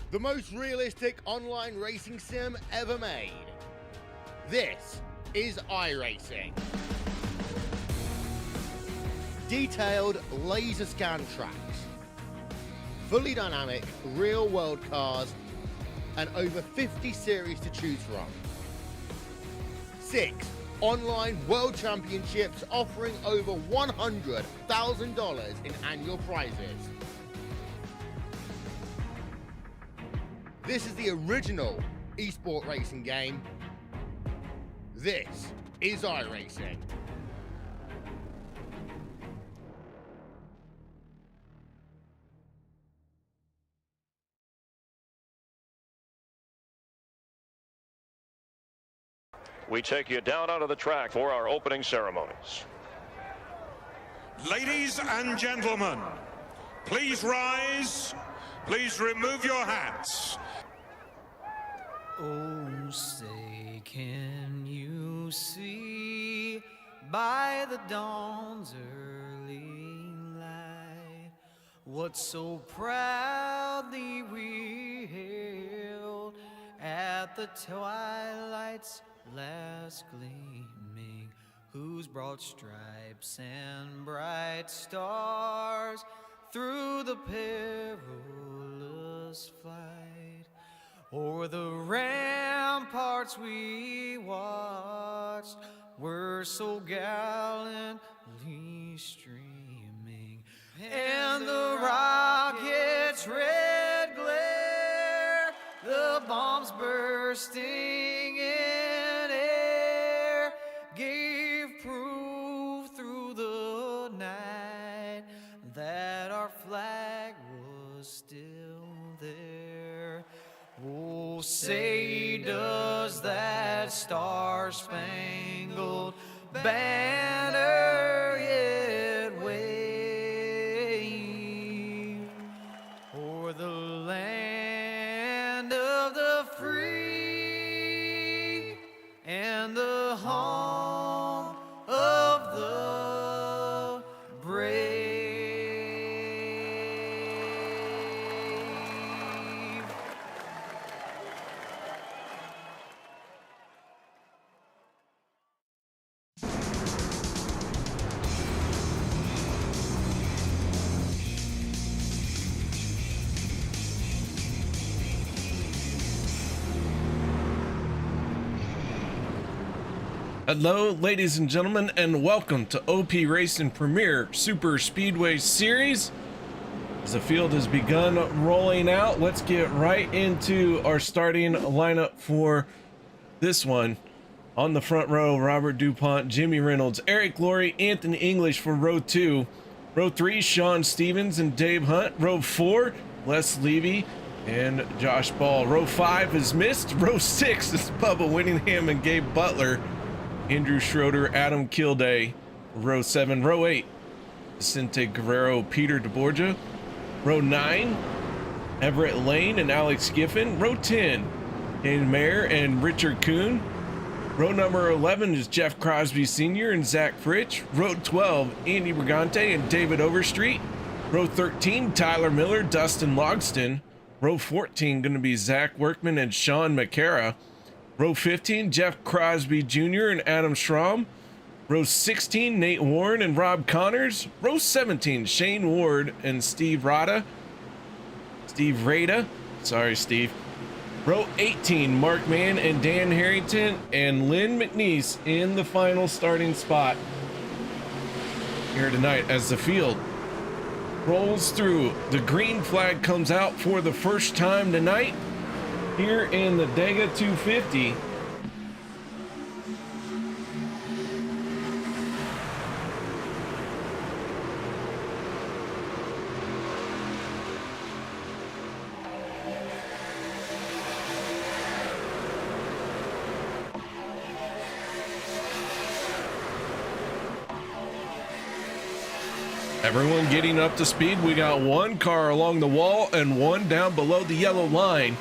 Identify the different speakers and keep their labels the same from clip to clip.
Speaker 1: the most realistic online racing sim ever made. This is iRacing. Detailed laser scan tracks, fully dynamic real world cars, and over 50 series to choose from. 6 online world championships offering over $100,000 in annual prizes. This is the original esport racing game. This is iRacing.
Speaker 2: We take you down onto the track for our opening ceremonies.
Speaker 3: Ladies and gentlemen, please rise. Please remove your hats.
Speaker 4: Oh, say, can you see by the dawn's early light what so proudly we hailed at the twilight's last gleaming, whose broad stripes and bright stars through the perilous flight o'er the ramparts we watched were so gallantly streaming, and the rocket's red glare, the bombs bursting in air, gave proof through the night that our flag was still there. Oh, say, does that star-spangled banner yet wave o'er the land of the free and the home of the brave?
Speaker 5: Hello, ladies and gentlemen, and welcome to OP Racing Premier Super Speedway Series. As the field has begun rolling out, let's get right into our starting lineup for this one. On the front row, Robert DuPont, Jimmy Reynolds, Eric Laurie, Anthony English for row 2. Row 3, Sean Stevens and Dave Hunt. Row 4, Les Levy and Josh Ball. Row 5 is missed. Row 6 is Bubba Winningham and Gabe Butler. Andrew Schroeder, Adam Kilday. Row 7. Row 8, Vicente Guerrero, Peter DeBorgia. Row 9, Everett Lane and Alex Giffen. Row 10, Dan Mayer and Richard Kuhn. Row number 11 is Jeff Crosby Sr. and Zach Fritsch. Row 12, Andy Brigante and David Overstreet. Row 13, Tyler Miller, Dustin Logston. Row 14 going to be Zach Workman and Sean McCara. Row 15, Jeff Crosby Jr. and Adam Schramm. Row 16, Nate Warren and Rob Connors. Row 17, Shane Ward and Steve Rada. Sorry, Steve. Row 18, Mark Mann and Dan Harrington, and Lynn McNeese in the final starting spot here tonight as the field rolls through. The green flag comes out for the first time tonight here in the Dega 250. Everyone getting up to speed. We got one car along the wall and one down below the yellow line.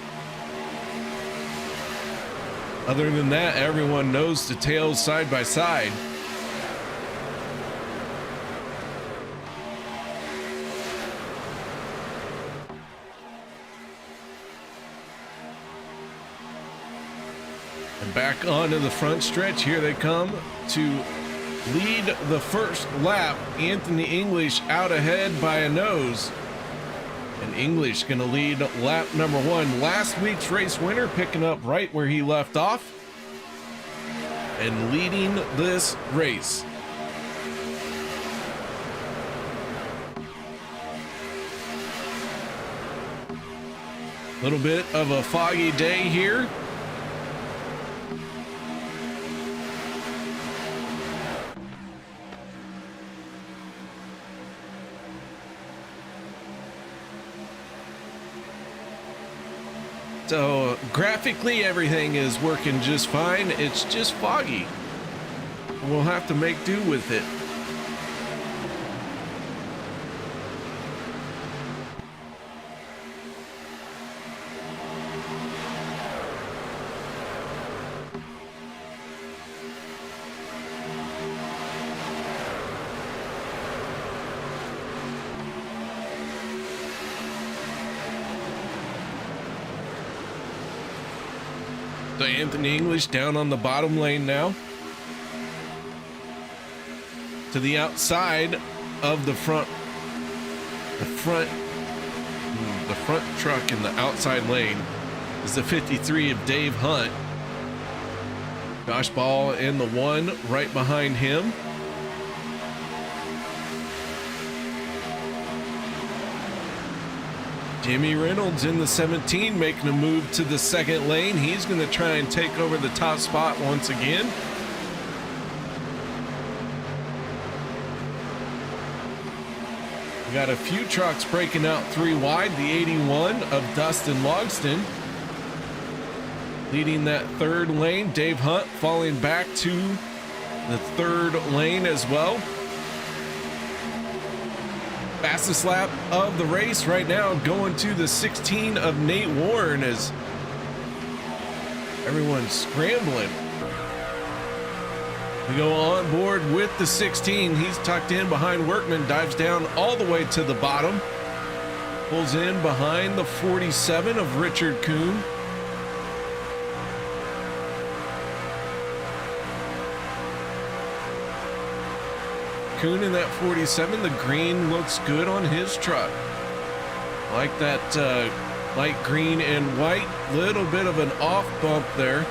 Speaker 5: Other than that, everyone nose to tail, side by side. And back onto the front stretch. Here they come to lead the first lap. Anthony English out ahead by a nose. And English going to lead lap number 1. Last week's race winner, picking up right where he left off and leading this race. A little bit of a foggy day here. So graphically, everything is working just fine. It's just foggy. We'll have to make do with it. So Anthony English down on the bottom lane now. To the outside of the front truck in the outside lane is the 53 of Dave Hunt. Josh Ball in the 1 right behind him. Jimmy Reynolds in the 17 making a move to the second lane. He's going to try and take over the top spot once again. We got a few trucks breaking out 3 wide. The 81 of Dustin Logston leading that third lane. Dave Hunt falling back to the third lane as well. Fastest lap of the race right now going to the 16 of Nate Warren as everyone's scrambling. We go on board with the 16. He's tucked in behind Workman, dives down all the way to the bottom. Pulls in behind the 47 of Richard Kuhn. Kuhn in that 47, the green looks good on his truck. Like that light green and white, little bit of an off bump there.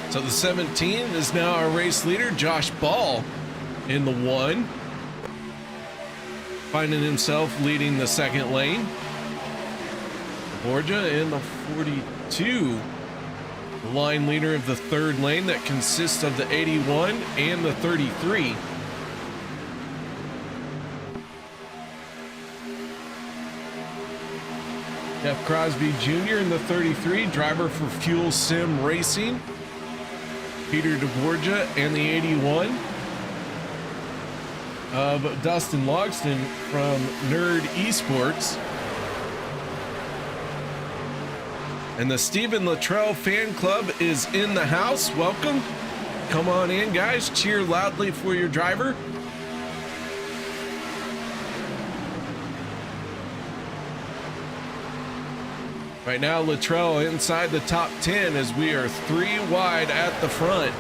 Speaker 5: So the 17 is now our race leader, Josh Ball in the 1. Finding himself leading the second lane. Borgia in the 42. The line leader of the third lane that consists of the 81 and the 33. Jeff Crosby Jr. in the 33, driver for Fuel Sim Racing. Peter DeBorgia and the 81 of Dustin Logston from Nerd Esports. And the Stephen Luttrell fan club is in the house. Welcome. Come on in, guys. Cheer loudly for your driver. Right now, Luttrell inside the top 10 as we are 3 wide at the front.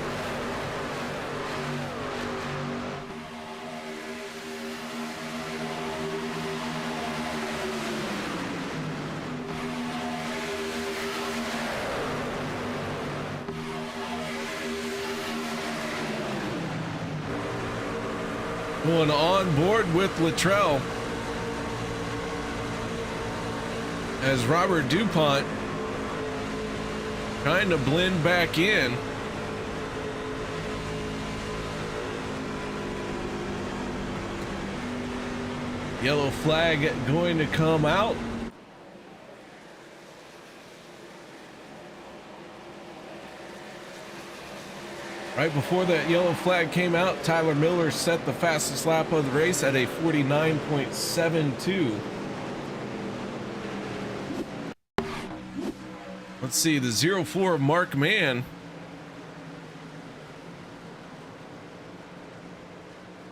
Speaker 5: Going on board with Luttrell as Robert DuPont trying to blend back in. Yellow flag going to come out. Right before that yellow flag came out, Tyler Miller set the fastest lap of the race at a 49.72. Let's see, the 04 Mark Mann.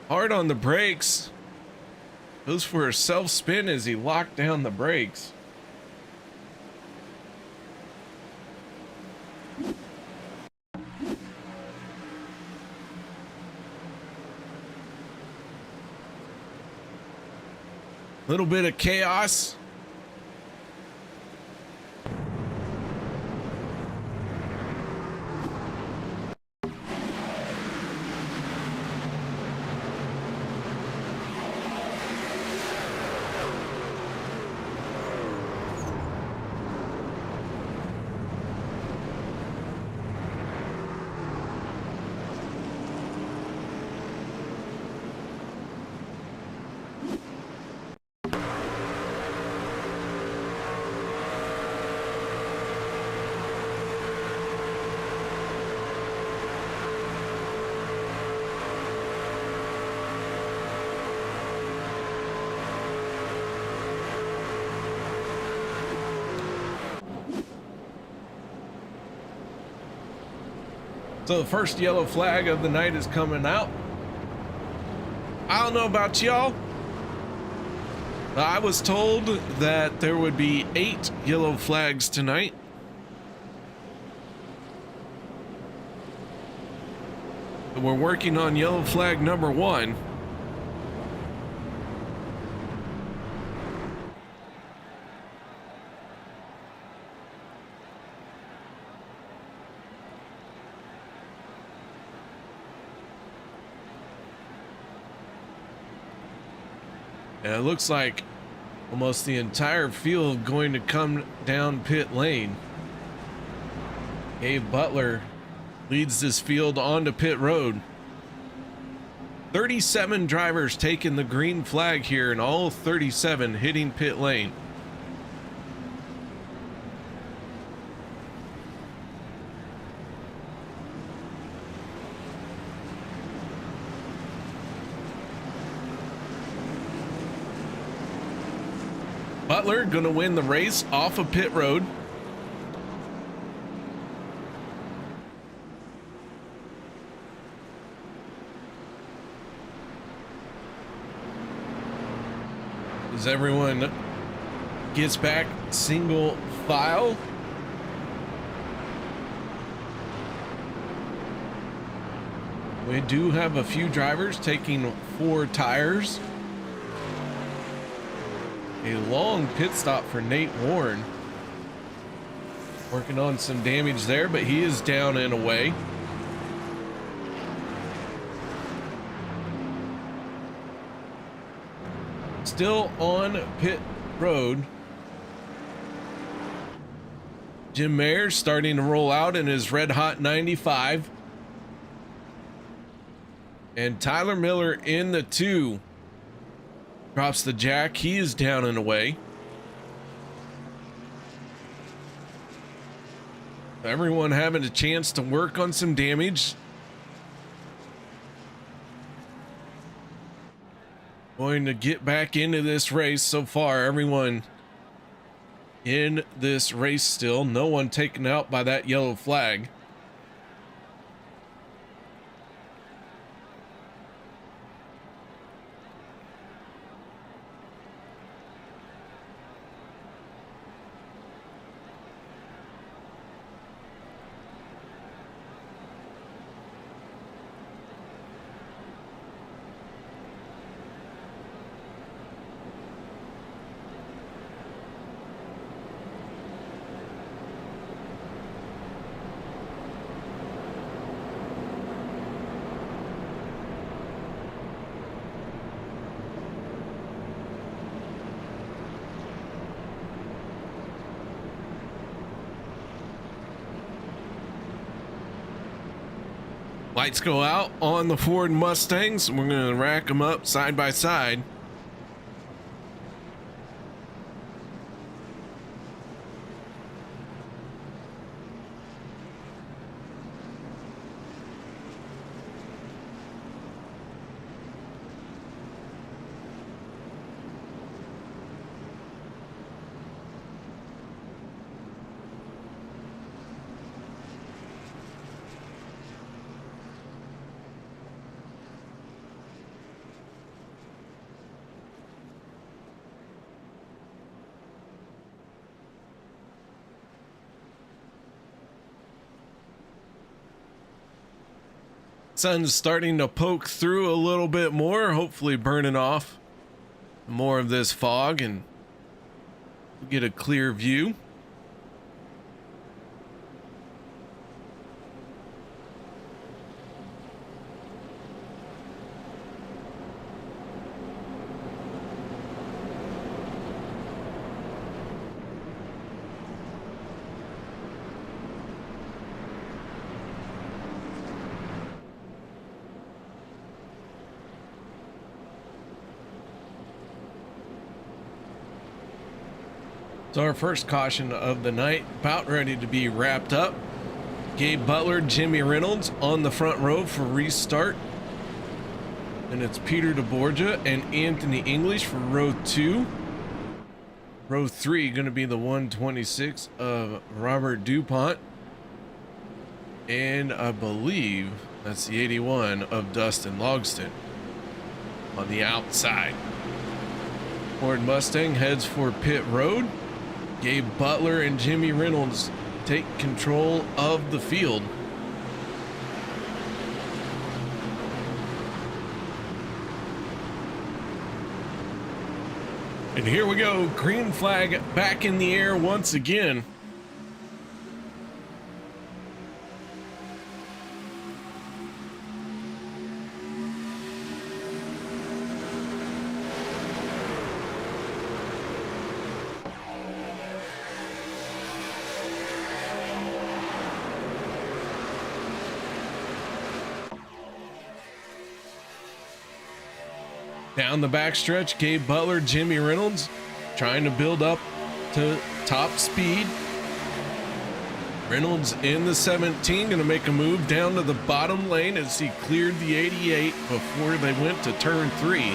Speaker 5: Hard on the brakes. Goes for a self spin as he locked down the brakes. Little bit of chaos. So the first yellow flag of the night is coming out. I don't know about y'all. I was told that there would be 8 yellow flags tonight. We're working on yellow flag number 1. And it looks like almost the entire field going to come down pit lane. Gabe Butler leads this field onto pit road. 37 drivers taking the green flag here, and all 37 hitting pit lane. Butler gonna win the race off of pit road. As everyone gets back single file. We do have a few drivers taking 4 tires. A long pit stop for Nate Warren. Working on some damage there, but he is down and away. Still on pit road. Jim Mayer starting to roll out in his red hot 95. And Tyler Miller in the 2. Drops the jack. He is down and away. Everyone having a chance to work on some damage. Going to get back into this race. So far, everyone in this race still. No one taken out by that yellow flag. Lights go out on the Ford Mustangs. We're going to rack them up side by side. Sun's starting to poke through a little bit more, hopefully burning off more of this fog and get a clear view. So our first caution of the night, about ready to be wrapped up. Gabe Butler, Jimmy Reynolds on the front row for restart. And it's Peter DeBorgia and Anthony English for row 2. Row 3 going to be the 126 of Robert DuPont. And I believe that's the 81 of Dustin Logston on the outside. Ford Mustang heads for pit road. Gabe Butler and Jimmy Reynolds take control of the field. And here we go, green flag back in the air once again. Down the backstretch, Gabe Butler, Jimmy Reynolds trying to build up to top speed. Reynolds in the 17, going to make a move down to the bottom lane as he cleared the 88 before they went to turn 3.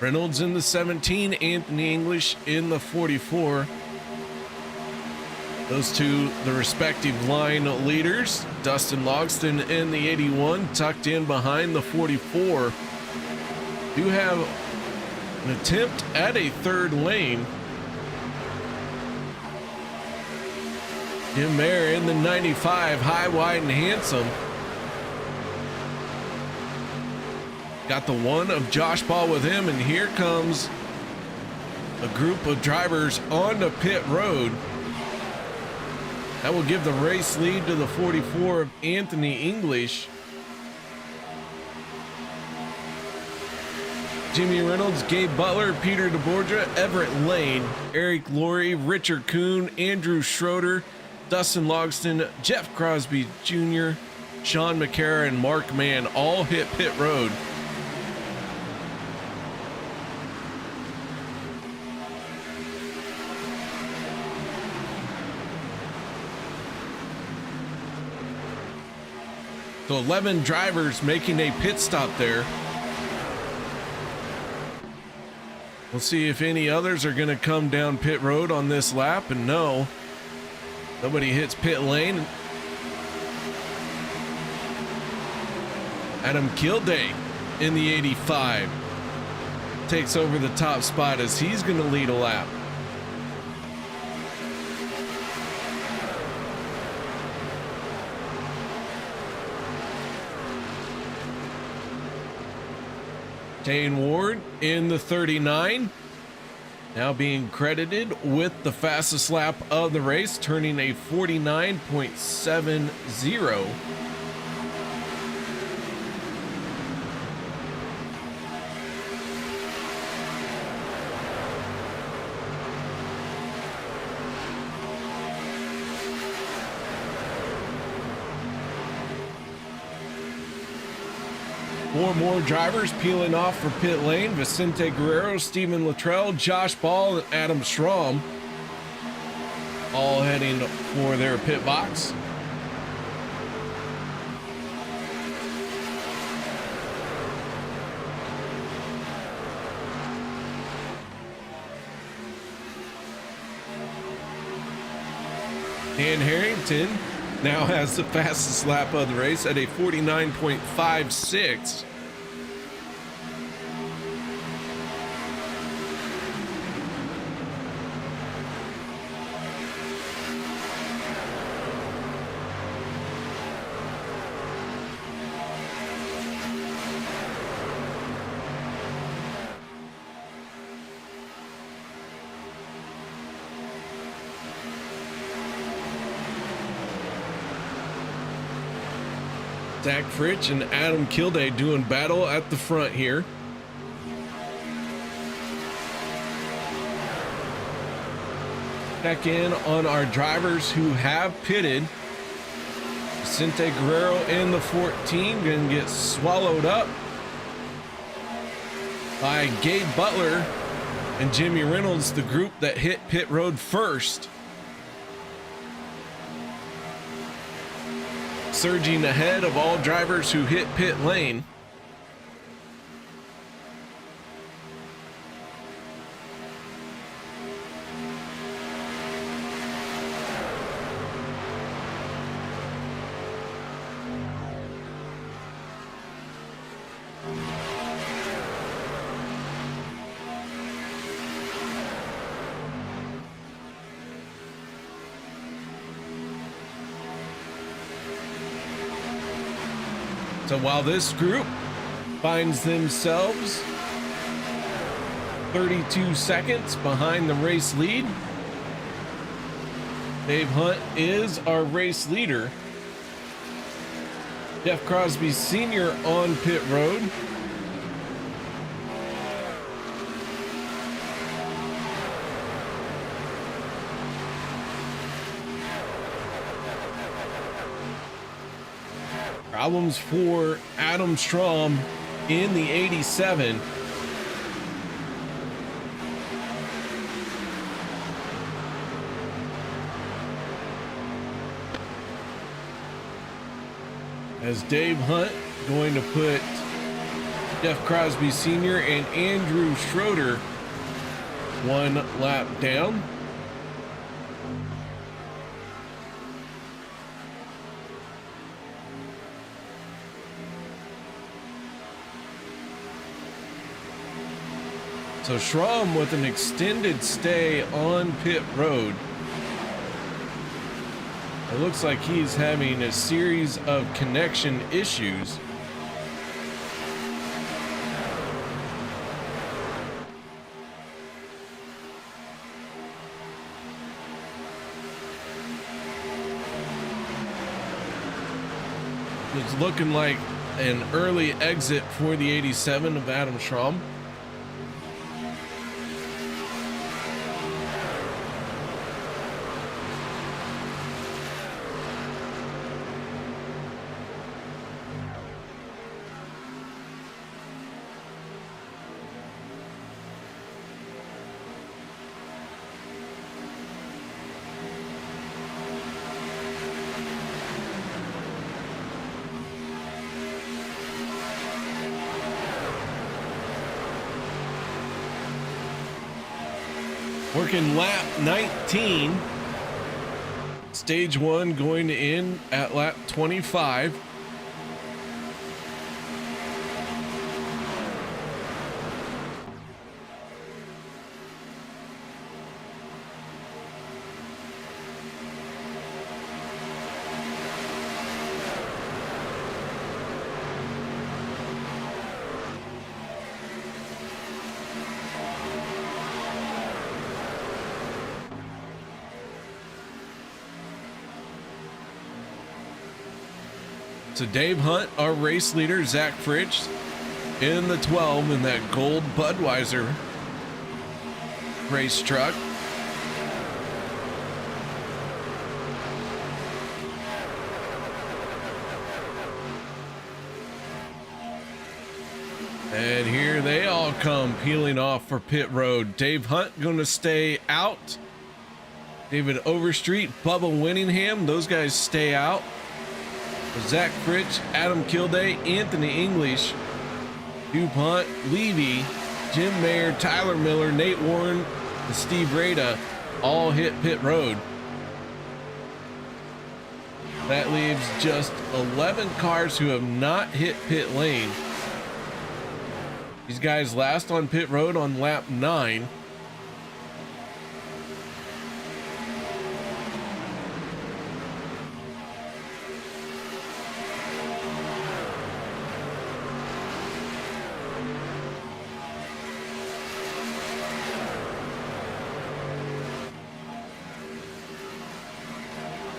Speaker 5: Reynolds in the 17, Anthony English in the 44. Those two, the respective line leaders. Dustin Logston in the 81, tucked in behind the 44. Do have an attempt at a third lane. Jim Mayer in the 95, high, wide, and handsome. Got the one of Josh Ball with him, and here comes a group of drivers onto pit road. That will give the race lead to the 44 of Anthony English. Jimmy Reynolds, Gabe Butler, Peter DeBorgia, Everett Lane, Eric Laurie, Richard Kuhn, Andrew Schroeder, Dustin Logston, Jeff Crosby Jr., Sean McCara, and Mark Mann all hit pit road. So 11 drivers making a pit stop there. We'll see if any others are going to come down pit road on this lap, and no, nobody hits pit lane. Adam Kilday in the 85 takes over the top spot as he's going to lead a lap. Dane Ward in the 39, now being credited with the fastest lap of the race, turning a 49.70. Four more drivers peeling off for pit lane. Vicente Guerrero, Stephen Luttrell, Josh Ball, and Adam Strom all heading for their pit box. Dan Harrington now has the fastest lap of the race at a 49.56. Zach Fritsch and Adam Kilday doing battle at the front here. Check in on our drivers who have pitted. Vicente Guerrero in the 14 gonna get swallowed up by Gabe Butler and Jimmy Reynolds, the group that hit pit road first. Surging ahead of all drivers who hit pit lane. So while this group finds themselves 32 seconds behind the race lead, Dave Hunt is our race leader. Jeff Crosby Sr. on pit road. Problems for Adam Strom in the 87. As Dave Hunt going to put Jeff Crosby Sr. and Andrew Schroeder one lap down. So Schramm with an extended stay on pit road. It looks like he's having a series of connection issues. It's looking like an early exit for the 87 of Adam Schramm. Working lap 19. Stage 1 going to end at lap 25. So Dave Hunt, our race leader, Zach Fritsch in the 12 in that gold Budweiser race truck. And here they all come peeling off for pit road. Dave Hunt going to stay out. David Overstreet, Bubba Winningham, those guys stay out. Zach Fritsch, Adam Kilday, Anthony English, DuPont, Levy, Jim Mayer, Tyler Miller, Nate Warren, and Steve Rada all hit pit road. That leaves just 11 cars who have not hit pit lane. These guys last on pit road on lap 9.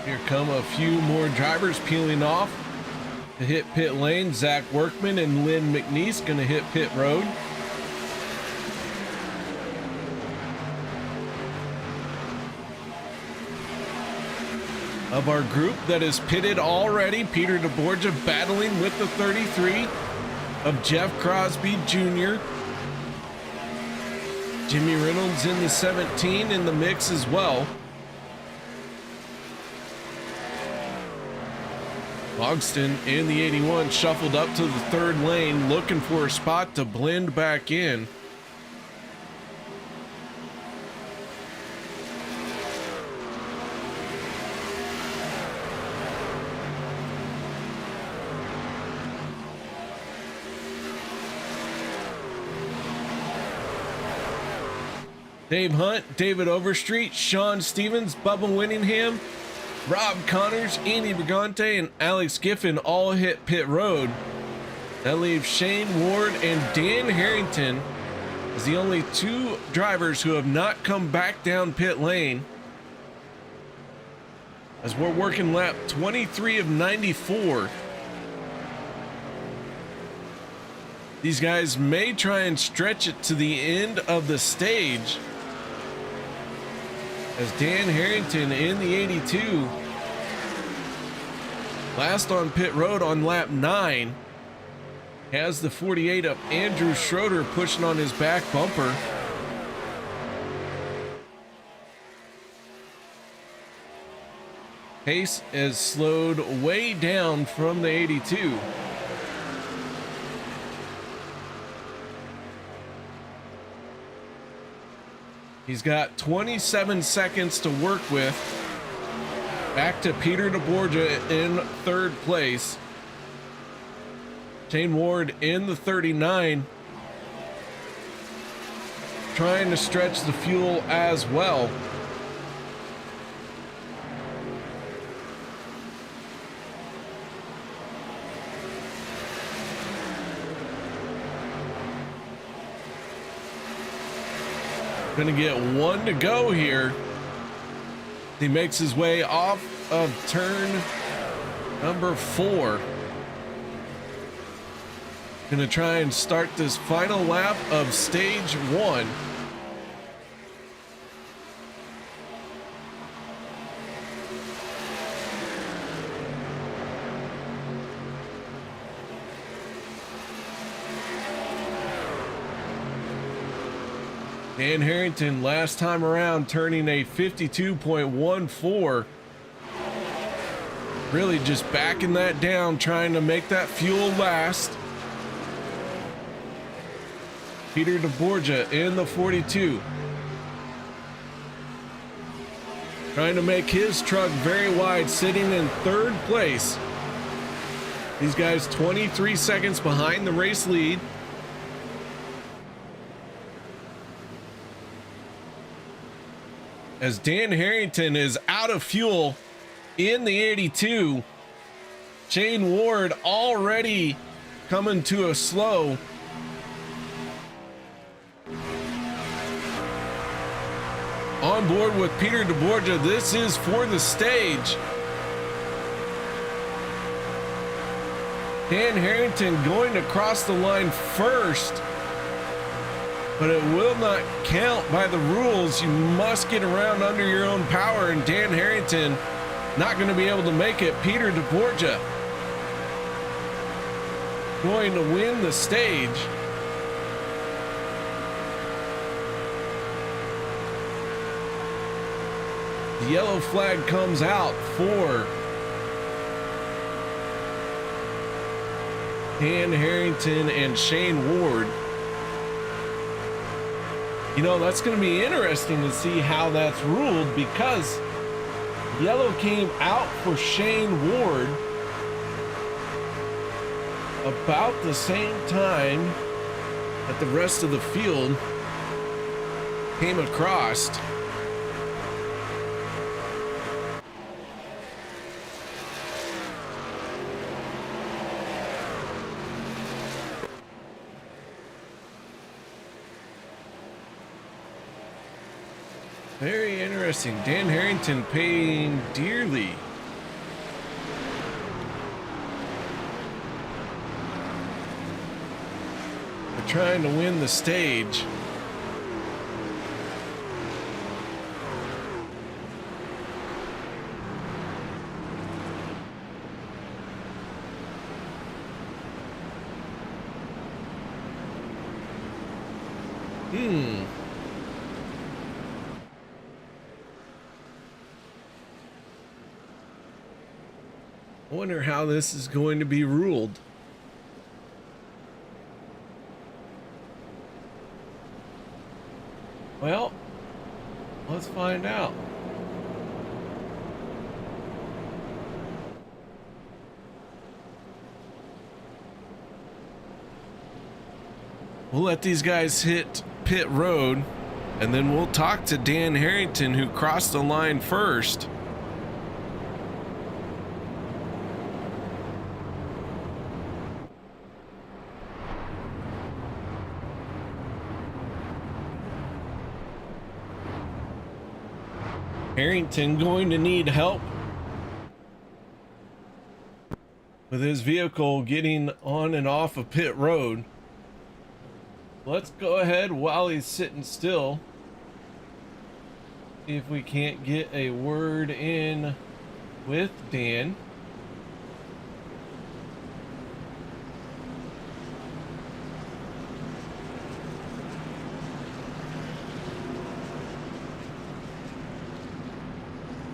Speaker 5: Here come a few more drivers peeling off to hit pit lane. Zach Workman and Lynn McNeese going to hit pit road. Of our group that is pitted already, Peter DeBorgia battling with the 33 of Jeff Crosby Jr. Jimmy Reynolds in the 17 in the mix as well. Logston in the 81 shuffled up to the third lane, looking for a spot to blend back in. Dave Hunt, David Overstreet, Sean Stevens, Bubba Winningham, Rob Connors, Andy Brigante, and Alex Giffen all hit pit road. That leaves Shane Ward and Dan Harrington as the only two drivers who have not come back down pit lane. As we're working lap 23 of 94. These guys may try and stretch it to the end of the stage, as Dan Harrington in the 82, last on pit road on lap 9, has the 48 of Andrew Schroeder pushing on his back bumper. Pace has slowed way down from the 82. He's got 27 seconds to work with. Back to Peter DeBorgia in third place. Shane Ward in the 39. Trying to stretch the fuel as well. Gonna get one to go here. He makes his way off of turn number 4. Gonna try and start this final lap of stage 1. Dan Harrington last time around turning a 52.14. Really just backing that down, trying to make that fuel last. Peter DeBorgia in the 42. Trying to make his truck very wide, sitting in third place. These guys 23 seconds behind the race lead. As Dan Harrington is out of fuel in the 82. Shane Ward already coming to a slow. On board with Peter DeBorgia, this is for the stage. Dan Harrington going to cross the line first, but it will not count by the rules. You must get around under your own power, and Dan Harrington not going to be able to make it. Peter DeBorgia going to win the stage. The yellow flag comes out for Dan Harrington and Shane Ward. You know, that's going to be interesting to see how that's ruled, because Yellow came out for Shane Ward about the same time that the rest of the field came across. Very interesting. Dan Harrington paying dearly. For trying to win the stage. I wonder how this is going to be ruled. Well, let's find out. We'll let these guys hit pit road, and then we'll talk to Dan Harrington, who crossed the line first. Harrington going to need help with his vehicle getting on and off of pit road. Let's go ahead while he's sitting still. See if we can't get a word in with Dan.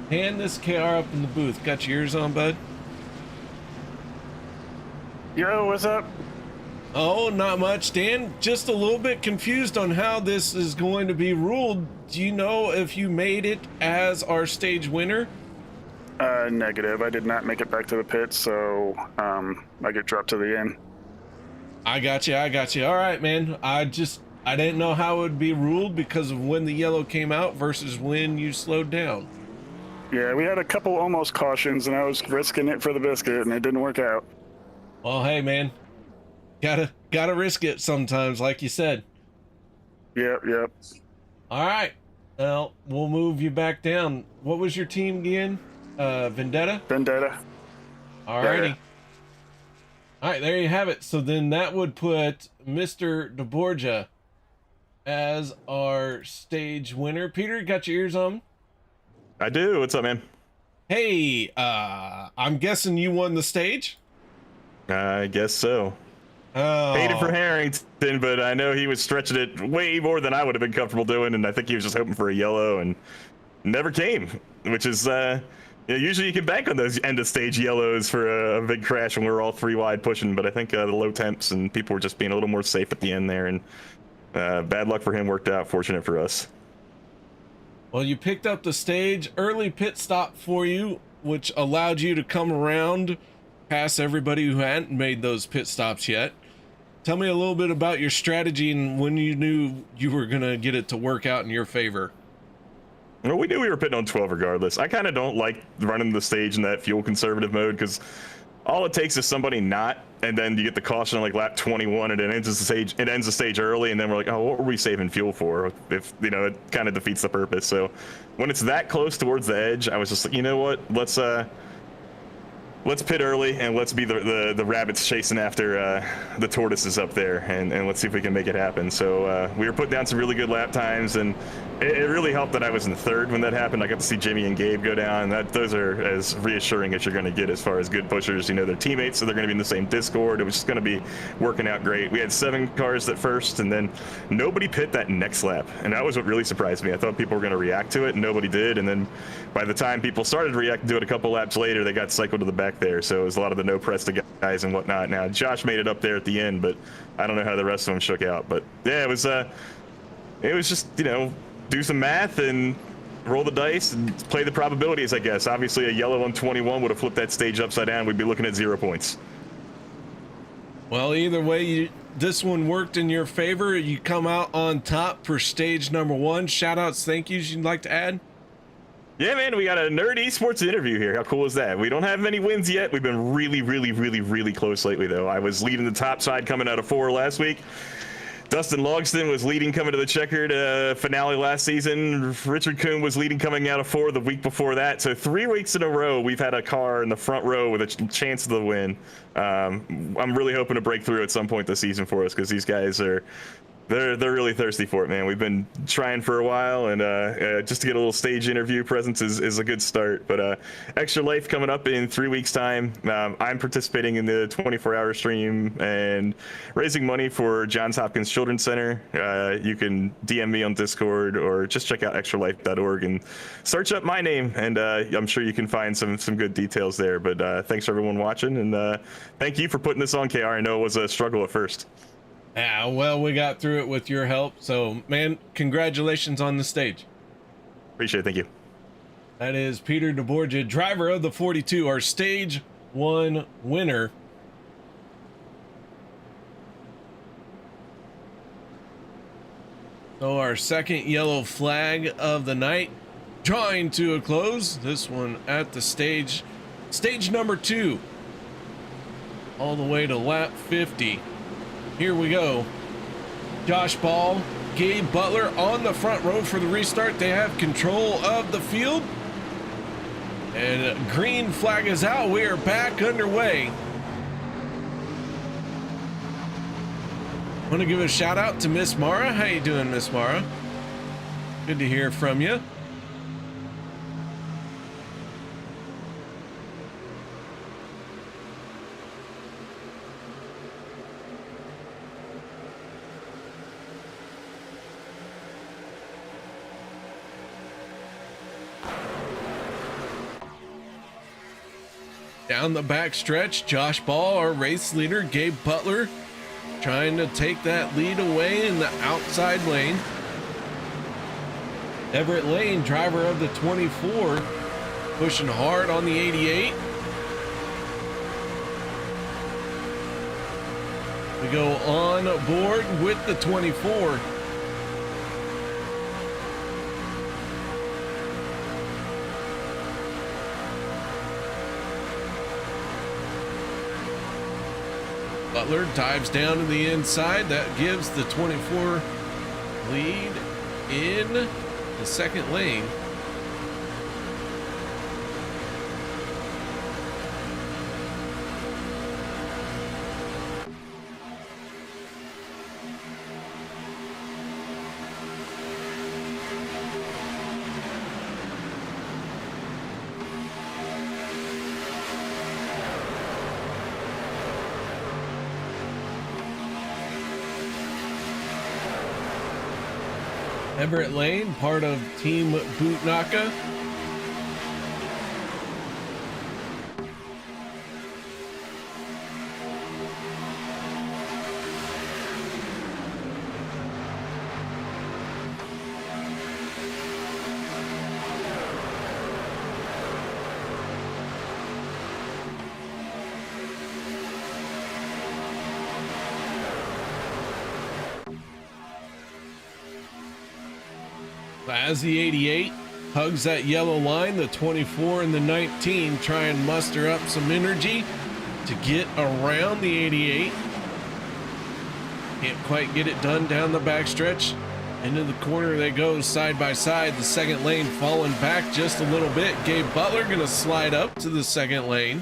Speaker 5: Hand this KR up in the booth. Got your ears on, bud?
Speaker 6: Yo, what's up?
Speaker 5: Oh, not much, Dan. Just a little bit confused on how this is going to be ruled. Do you know if you made it as our stage winner?
Speaker 6: Negative. I did not make it back to the pit, so I get dropped to the end.
Speaker 5: I got you. All right, man. I didn't know how it would be ruled because of when the yellow came out versus when you slowed down.
Speaker 6: Yeah, we had a couple almost cautions, and I was risking it for the biscuit, and it didn't work out.
Speaker 5: Well, hey, man. Gotta risk it sometimes, like you said.
Speaker 6: Yep.
Speaker 5: All right. Well, we'll move you back down. What was your team again? Vendetta?
Speaker 6: Vendetta.
Speaker 5: All righty.
Speaker 6: Yeah.
Speaker 5: All right, there you have it. So then that would put Mr. DeBorgia as our stage winner. Peter, got your ears on?
Speaker 7: I do. What's up, man?
Speaker 5: Hey, I'm guessing you won the stage?
Speaker 7: I guess so.
Speaker 5: Oh.
Speaker 7: Hated for Harrington, but I know he was stretching it way more than I would have been comfortable doing, and I think he was just hoping for a yellow and never came, which is, usually you can bank on those end of stage yellows for a big crash when we were all three wide pushing, but I think the low temps and people were just being a little more safe at the end there, and bad luck for him worked out, fortunate for us.
Speaker 5: Well, you picked up the stage, early pit stop for you, which allowed you to come around past everybody who hadn't made those pit stops yet. Tell me a little bit about your strategy and when you knew you were going to get it to work out in your favor.
Speaker 7: Well, we knew we were pitting on 12 regardless. I kind of don't like running the stage in that fuel conservative mode because all it takes is somebody not, and then you get the caution on like lap 21 and it ends the stage early, and then we're like, oh, what were we saving fuel for? If it kind of defeats the purpose. So when it's that close towards the edge, I was just like, you know what, let's pit early and let's be the rabbits chasing after the tortoises up there, and let's see if we can make it happen. So we were putting down some really good lap times, and it really helped that I was in third when that happened. I got to see Jimmy and Gabe go down. Those are as reassuring as you're going to get as far as good pushers. They're teammates, so they're going to be in the same Discord. It was just going to be working out great. We had 7 cars at first, and then nobody pit that next lap, and that was what really surprised me. I thought people were going to react to it, and nobody did. And then by the time people started reacting to it a couple laps later, they got cycled to the back there. So it was a lot of the no press to guys and whatnot. Now Josh made it up there at the end, but I don't know how the rest of them shook out. But yeah, it was just do some math and roll the dice and play the probabilities, I guess. Obviously, a yellow on 21 would have flipped that stage upside down. We'd be looking at 0 points.
Speaker 5: Well, either way, this one worked in your favor. You come out on top for stage number 1. Shout outs, thank yous you'd like to add?
Speaker 7: Yeah, man, we got a nerd esports interview here. How cool is that? We don't have many wins yet. We've been really close lately, though. I was leading the top side coming out of 4 last week. Dustin Logston was leading coming to the checkered finale last season. Richard Kuhn was leading coming out of 4 the week before that. So 3 weeks in a row, we've had a car in the front row with a chance of the win. I'm really hoping to break through at some point this season for us, because these guys are... They're really thirsty for it, man. We've been trying for a while, and just to get a little stage interview presence is a good start. But Extra Life coming up in 3 weeks' time. I'm participating in the 24-hour stream and raising money for Johns Hopkins Children's Center. You can DM me on Discord or just check out extralife.org and search up my name, and I'm sure you can find some good details there. But thanks for everyone watching, and thank you for putting this on, KR. I know it was a struggle at first.
Speaker 5: Yeah, well, we got through it with your help. So, man, congratulations on the stage.
Speaker 7: Appreciate it. Thank you.
Speaker 5: That is Peter DeBorgia, driver of the 42, our stage 1 winner. So our second yellow flag of the night drawing to a close. This one at the stage number 2, all the way to lap 50. Here we go. Josh Ball, Gabe Butler on the front row for the restart. They have control of the field. And green flag is out. We are back underway. Want to give a shout out to Miss Mara. How you doing, Miss Mara? Good to hear from you. Down the back stretch, Josh Ball, our race leader, Gabe Butler, trying to take that lead away in the outside lane. Everett Lane, driver of the 24, pushing hard on the 88. We go on board with the 24. Butler dives down to the inside. That gives the 24 lead in the second lane. Everett Lane, part of Team Bootnaka. As the 88 hugs that yellow line, the 24 and the 19 try and muster up some energy to get around the 88. Can't quite get it done down the backstretch. Into the corner they go side by side. The second lane falling back just a little bit. Gabe Butler gonna slide up to the second lane.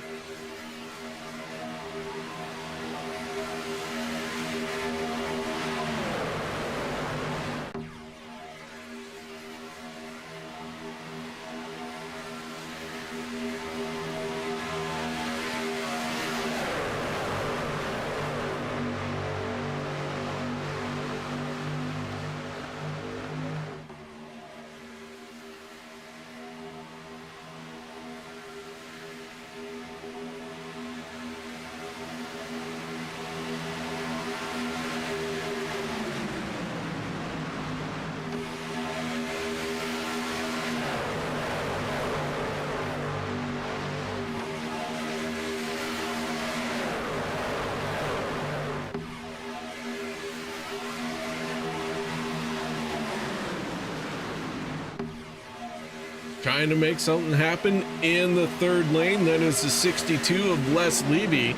Speaker 5: trying to make something happen in the third lane. That is the 62 of Les Levy.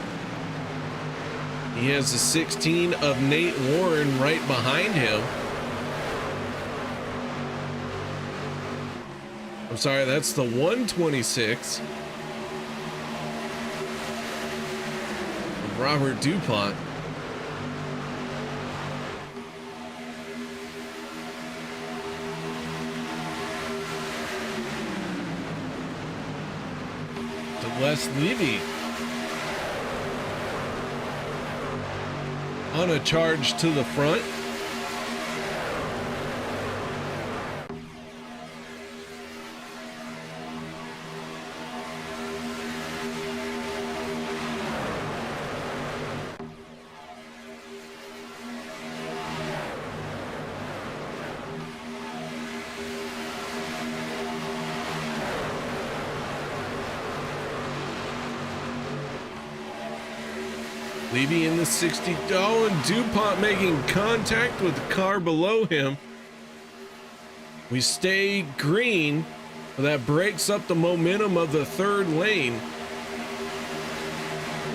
Speaker 5: He has the 16 of Nate Warren right behind him. I'm sorry, that's the 126 of Robert DuPont. Les Levy on a charge to the front. Levy in the 60. Oh, and DuPont making contact with the car below him. We stay green, but that breaks up the momentum of the third lane.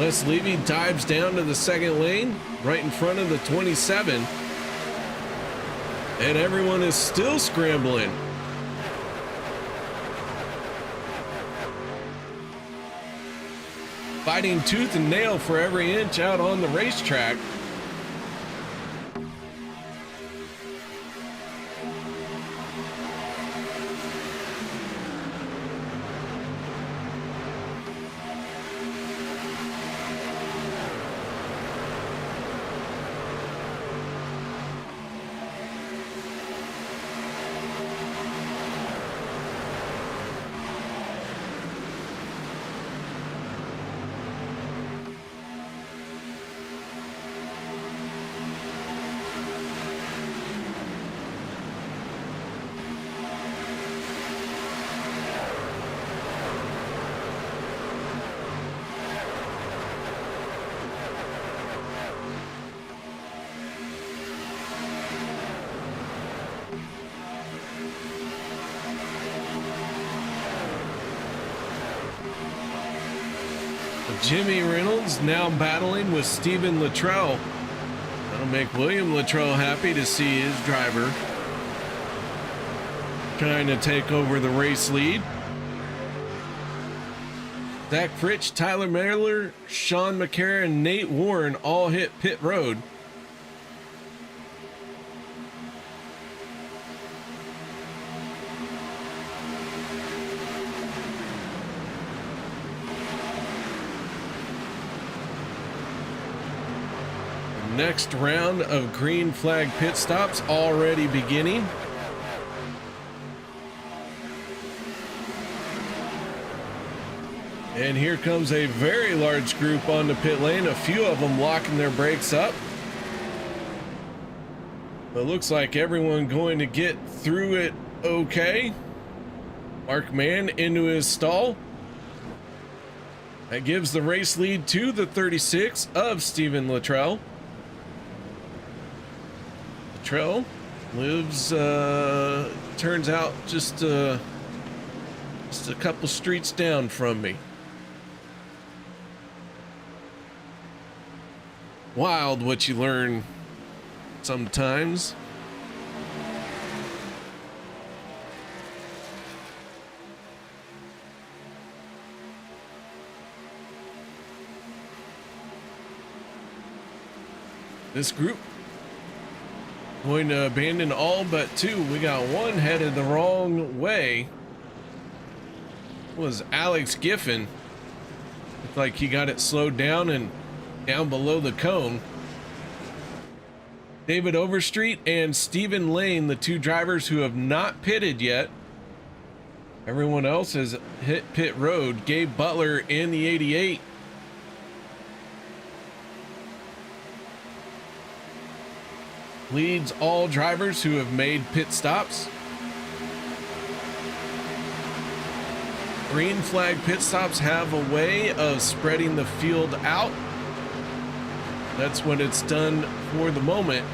Speaker 5: Les Levy dives down to the second lane, right in front of the 27. And everyone is still scrambling. Fighting tooth and nail for every inch out on the racetrack. Jimmy Reynolds now battling with Stephen Luttrell. That'll make William Luttrell happy to see his driver trying to take over the race lead. Zach Fritsch, Tyler Miller, Sean McCarron, and Nate Warren all hit pit road. Next round of green flag pit stops already beginning. And here comes a very large group on the pit lane, a few of them locking their brakes up. But looks like everyone going to get through it okay. Mark Mann into his stall. That gives the race lead to the 36 of Stephen Luttrell. Luttrell lives, turns out just a couple streets down from me. Wild what you learn sometimes. This group going to abandon all but two. We got one headed the wrong way. It was Alex Giffen. Looked like he got it slowed down and down below the cone. David Overstreet and Stephen Lane, the two drivers who have not pitted yet. Everyone else has hit pit road. Gabe Butler in the 88. Leads all drivers who have made pit stops. Green flag pit stops have a way of spreading the field out. That's what it's done for the moment.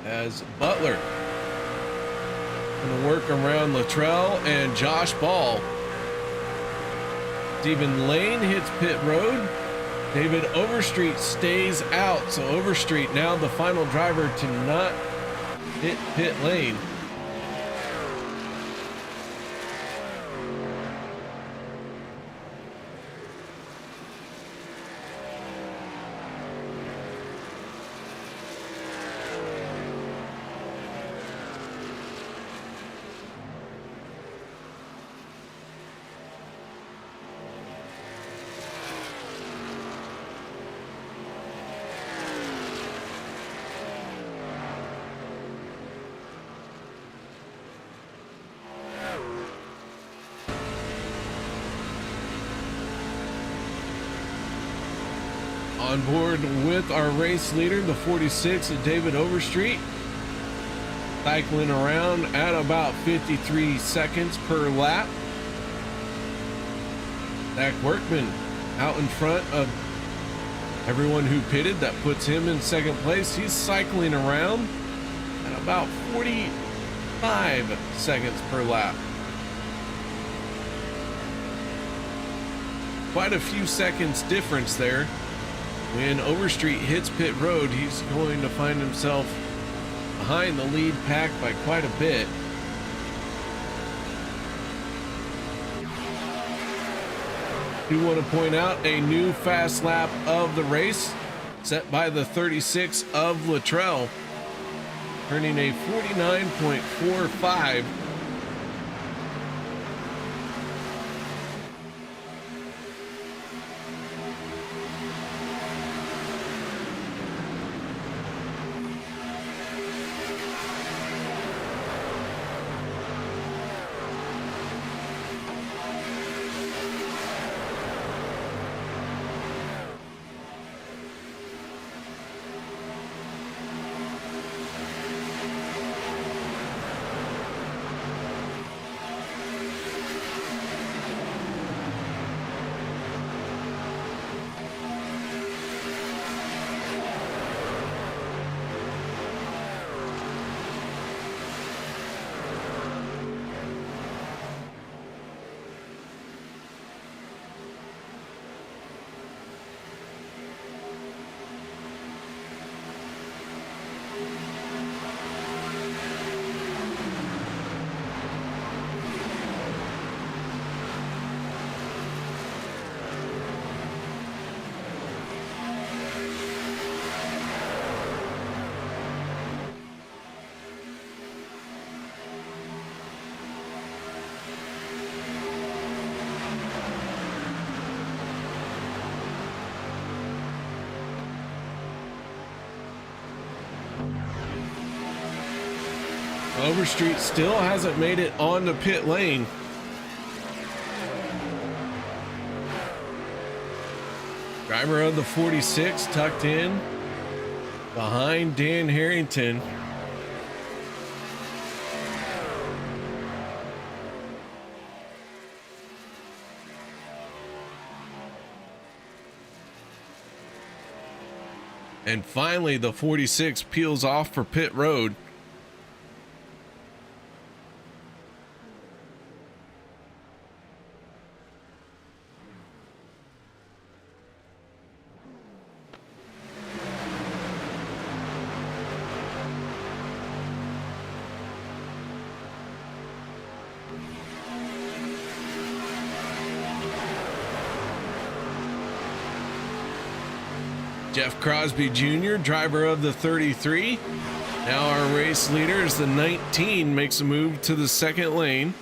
Speaker 5: as Butler gonna work around Luttrell and Josh Ball. Stephen Lane hits pit road. David Overstreet stays out, so Overstreet now the final driver to not hit pit lane. On board with our race leader, the 46 of David Overstreet, cycling around at about 53 seconds per lap. Zach Workman out in front of everyone who pitted. That puts him in second place. He's cycling around at about 45 seconds per lap. Quite a few seconds difference there. When Overstreet hits pit road, he's going to find himself behind the lead pack by quite a bit. Do want to point out a new fast lap of the race set by the 36 of Luttrell, turning a 49.45. Overstreet still hasn't made it onto pit lane. Driver of the 46 tucked in behind Dan Harrington. And finally, the 46 peels off for pit road. Jeff Crosby Jr., driver of the 33. Now our race leader is the 19, makes a move to the second lane.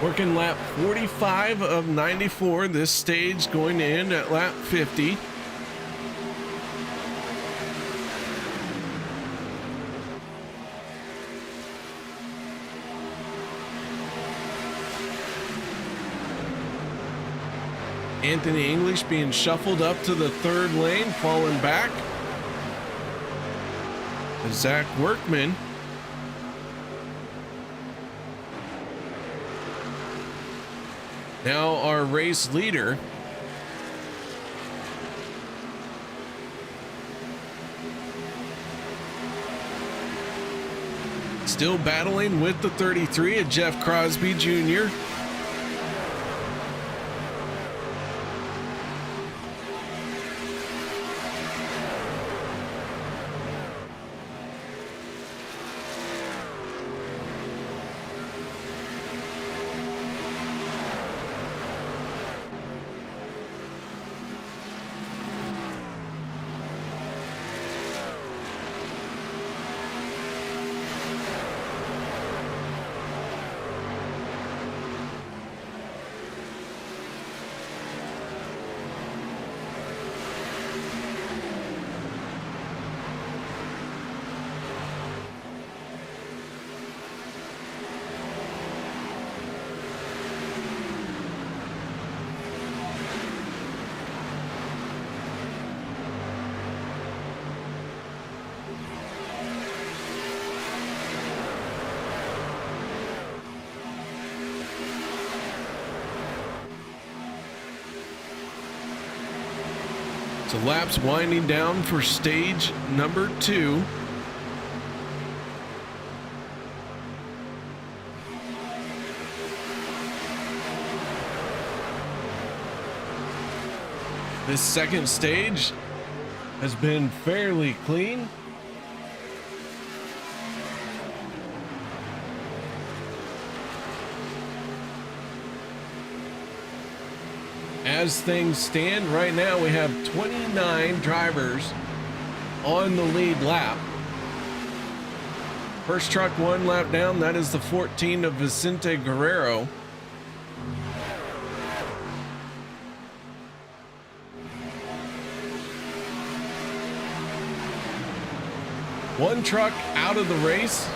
Speaker 5: Working lap 45 of 94. This stage going to end at lap 50. Anthony English being shuffled up to the third lane, falling back. Zach Workman now our race leader. Still battling with the 33 of Jeff Crosby Jr. So laps winding down for stage number 2. This second stage has been fairly clean. As things stand right now, we have 29 drivers on the lead lap. First truck 1 lap down, that is the 14 of Vicente Guerrero. One truck out of the race,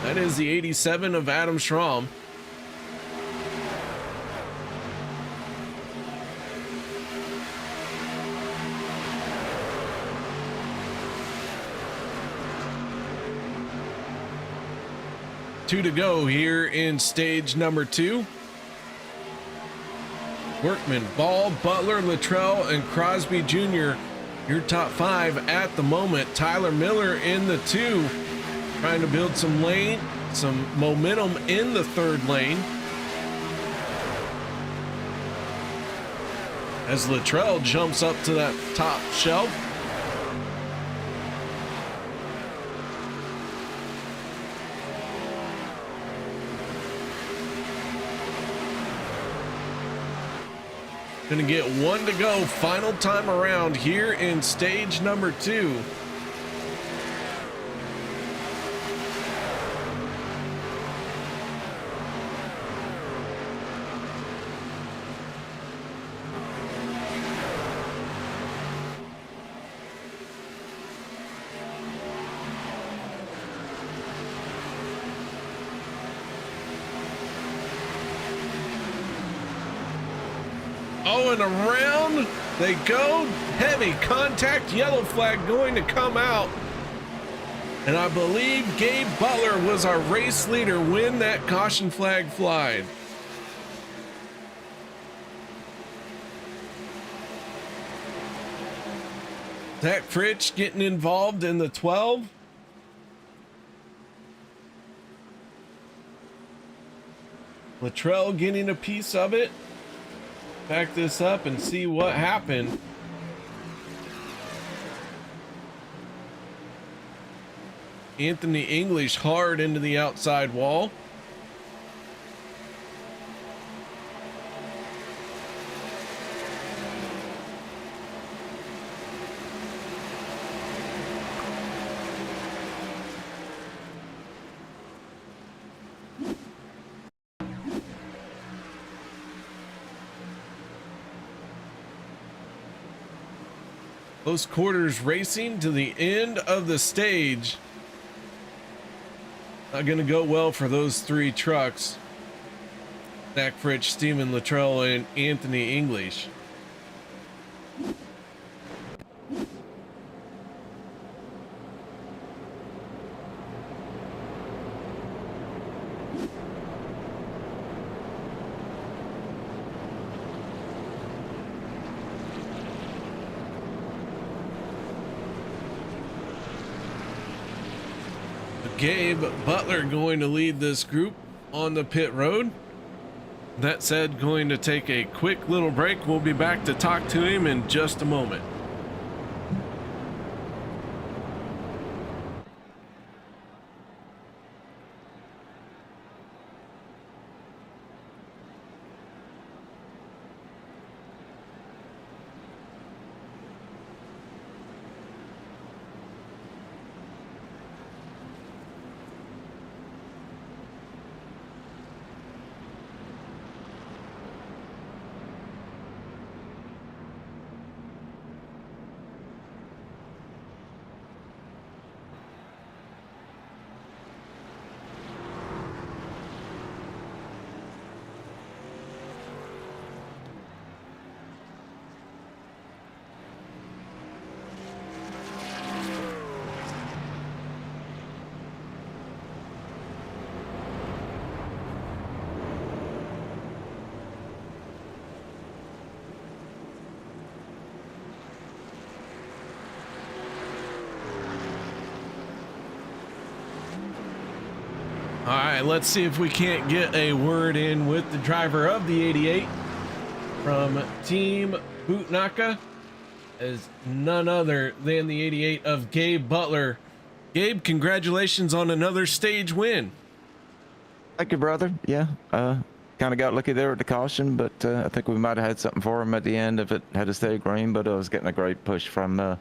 Speaker 5: that is the 87 of Adam Schramm. Two to go here in stage number 2. Workman, Ball, Butler, Luttrell, and Crosby Jr. your top 5 at the moment. Tyler Miller in the 2, trying to build some lane, some momentum in the third lane. As Luttrell jumps up to that top shelf. Gonna get 1 to go, final time around here in stage number 2. Oh, and around they go. Heavy contact, yellow flag going to come out. And I believe Gabe Butler was our race leader when that caution flag flied. Zach Fritsch getting involved in the 12. Luttrell getting a piece of it. Back this up and see what happened. Anthony English hard into the outside wall. Close quarters racing to the end of the stage. Not going to go well for those three trucks. Zach Fritsch, Steven Luttrell, and Anthony English. Gabe Butler going to lead this group on the pit road. That said, going to take a quick little break. We'll be back to talk to him in just a moment. All right, let's see if we can't get a word in with the driver of the 88 from Team Bootnaka, as none other than the 88 of Gabe Butler. Gabe, congratulations on another stage win.
Speaker 8: Thank you, brother. Yeah, kind of got lucky there with the caution, but I think we might have had something for him at the end if it had stayed green, but I was getting a great push from the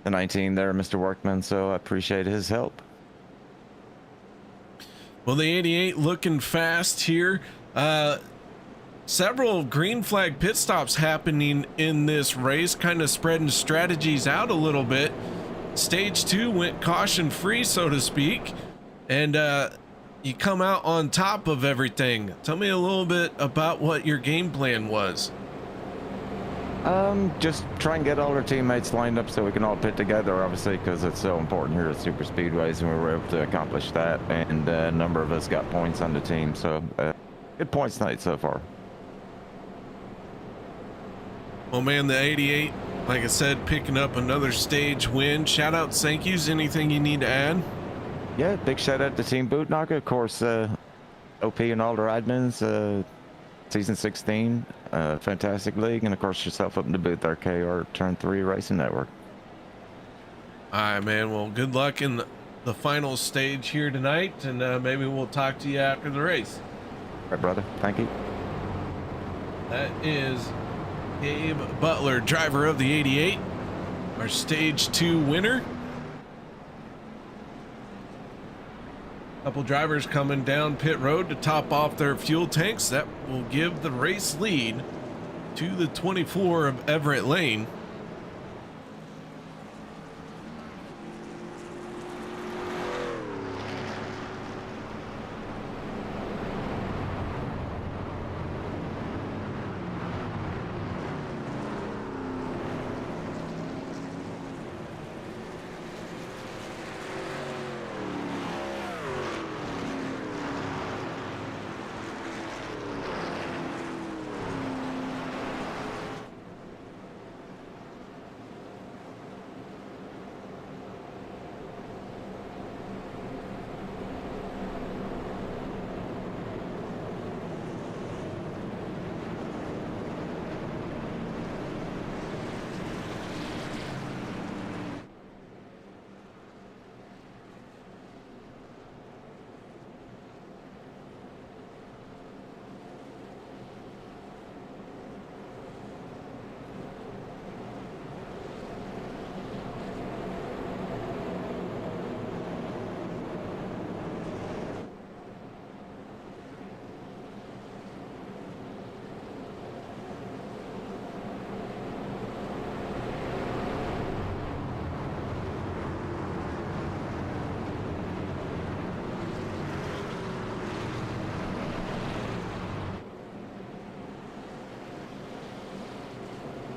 Speaker 8: 19 there, Mr. Workman, so I appreciate his help.
Speaker 5: Well, the 88 looking fast here. Several green flag pit stops happening in this race, kind of spreading strategies out a little bit. Stage 2 went caution free, so to speak, and you come out on top of everything. Tell me a little bit about what your game plan was.
Speaker 8: Just try and get all our teammates lined up so we can all pit together, obviously, because it's so important here at Super Speedways, and we were able to accomplish that, and a number of us got points on the team, so good points night so far.
Speaker 5: Well, man, the 88, like I said, picking up another stage win. Shout out, thank yous. Anything you need to add?
Speaker 8: Yeah, big shout out to Team Bootnaka, of course, OP and all their admins, Season 16, fantastic league, and of course yourself up in the booth there, KR Turn 3 Racing Network.
Speaker 5: All right, man. Well, good luck in the final stage here tonight, and maybe we'll talk to you after the race.
Speaker 8: All right, brother. Thank you.
Speaker 5: That is Gabe Butler, driver of the 88, our stage 2 winner. Couple drivers coming down pit road to top off their fuel tanks. That will give the race lead to the 24 of Everett Lane.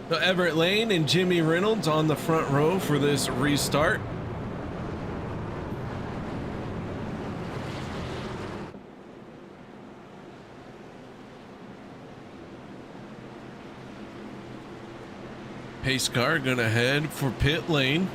Speaker 5: So Everett Lane and Jimmy Reynolds on the front row for this restart. Pace car gonna head for pit lane.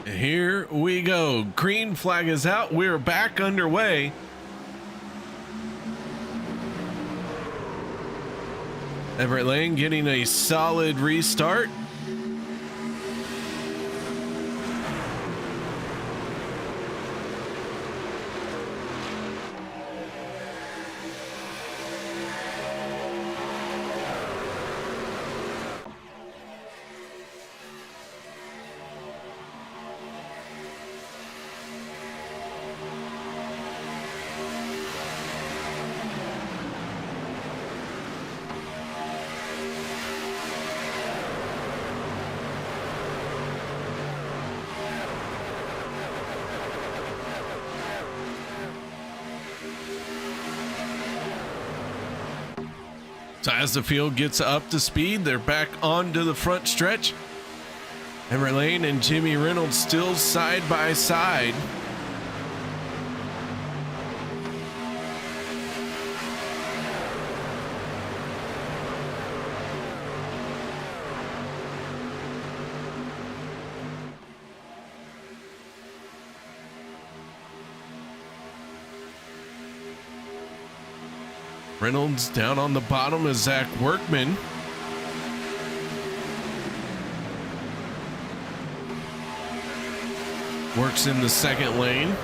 Speaker 5: Here we go. Green flag is out. We're back underway. Everett Lane getting a solid restart. So as the field gets up to speed, they're back onto the front stretch. Everett Lane and Jimmy Reynolds still side by side. Reynolds down on the bottom is Zach Workman. Works in the second lane.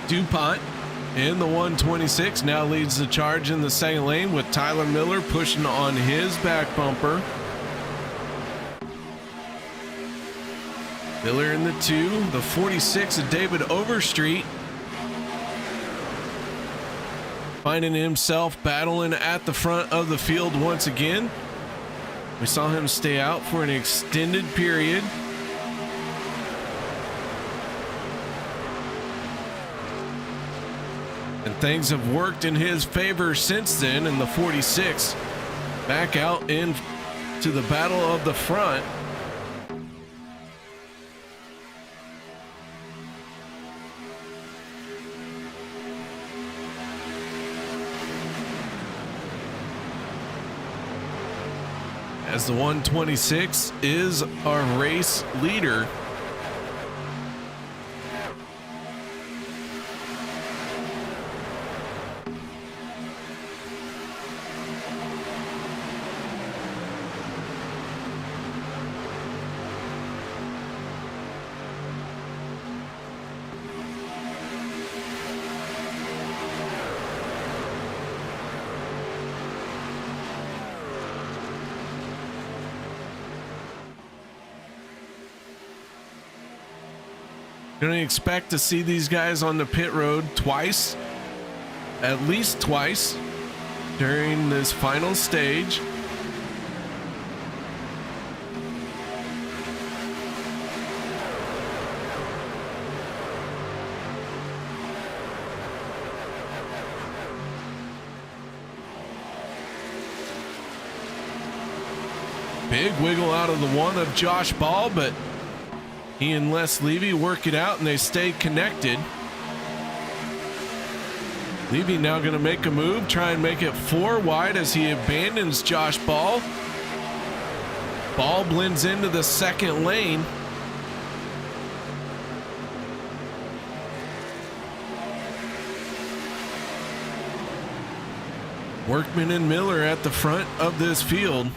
Speaker 5: DuPont in the 126 now leads the charge in the second lane with Tyler Miller pushing on his back bumper. Miller in the 2, the 46 of David Overstreet finding himself battling at the front of the field once again. We saw him stay out for an extended period. And things have worked in his favor since then, and the 46 back out into the battle of the front. As the 126 is our race leader. Gonna expect to see these guys on the pit road twice, at least twice, during this final stage. Big wiggle out of the one of Josh Ball, but he and Les Levy work it out and they stay connected. Levy now going to make a move, try and make it 4 wide as he abandons Josh Ball. Ball blends into the second lane. Workman and Miller at the front of this field.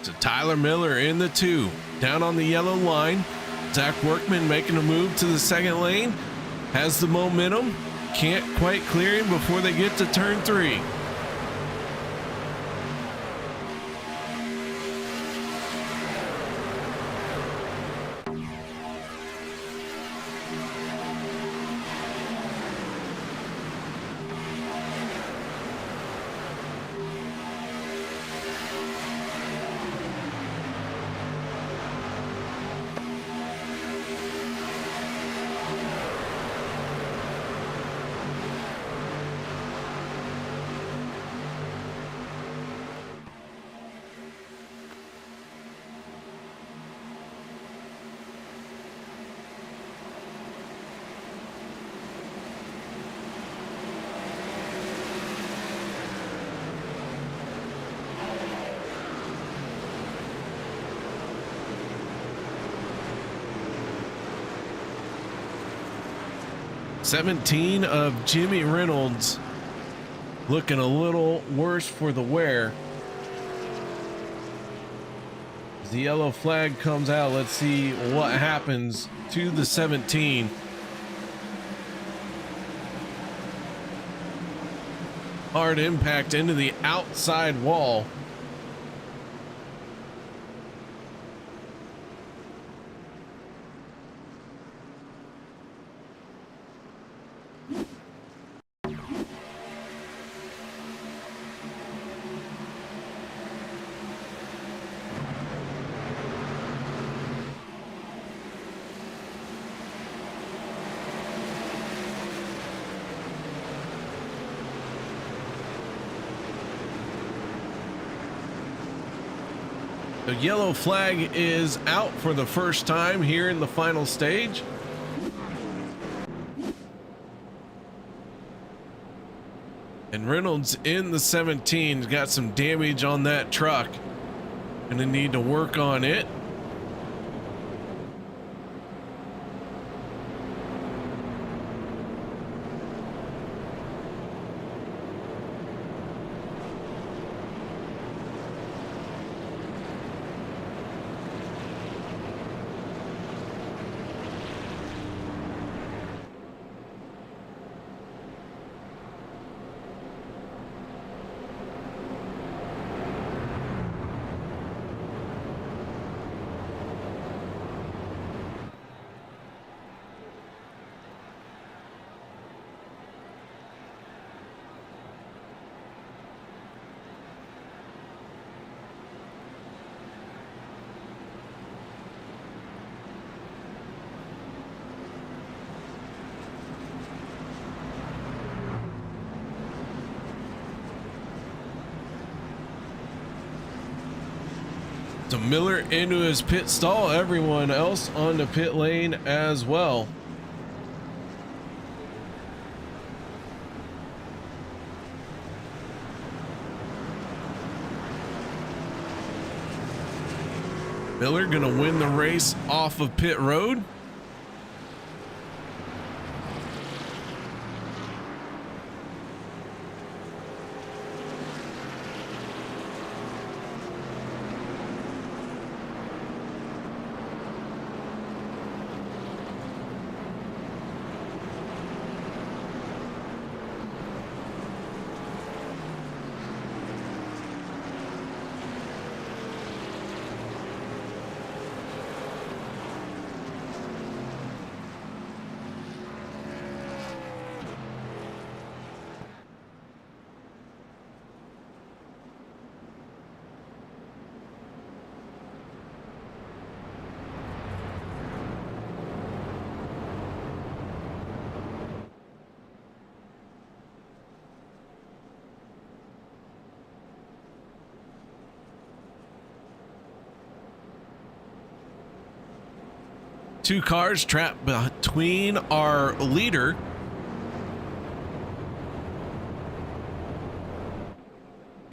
Speaker 5: So Tyler Miller in the 2, down on the yellow line. Zach Workman making a move to the second lane, has the momentum, can't quite clear him before they get to turn 3. '17 of Jimmy Reynolds looking a little worse for the wear. As the yellow flag comes out, let's see what happens to the 17. Hard impact into the outside wall. The yellow flag is out for the first time here in the final stage. And Reynolds in the 17 got some damage on that truck. Gonna need to work on it. So Miller into his pit stall, everyone else on the pit lane as well. Miller gonna win the race off of pit road. 2 cars trapped between our leader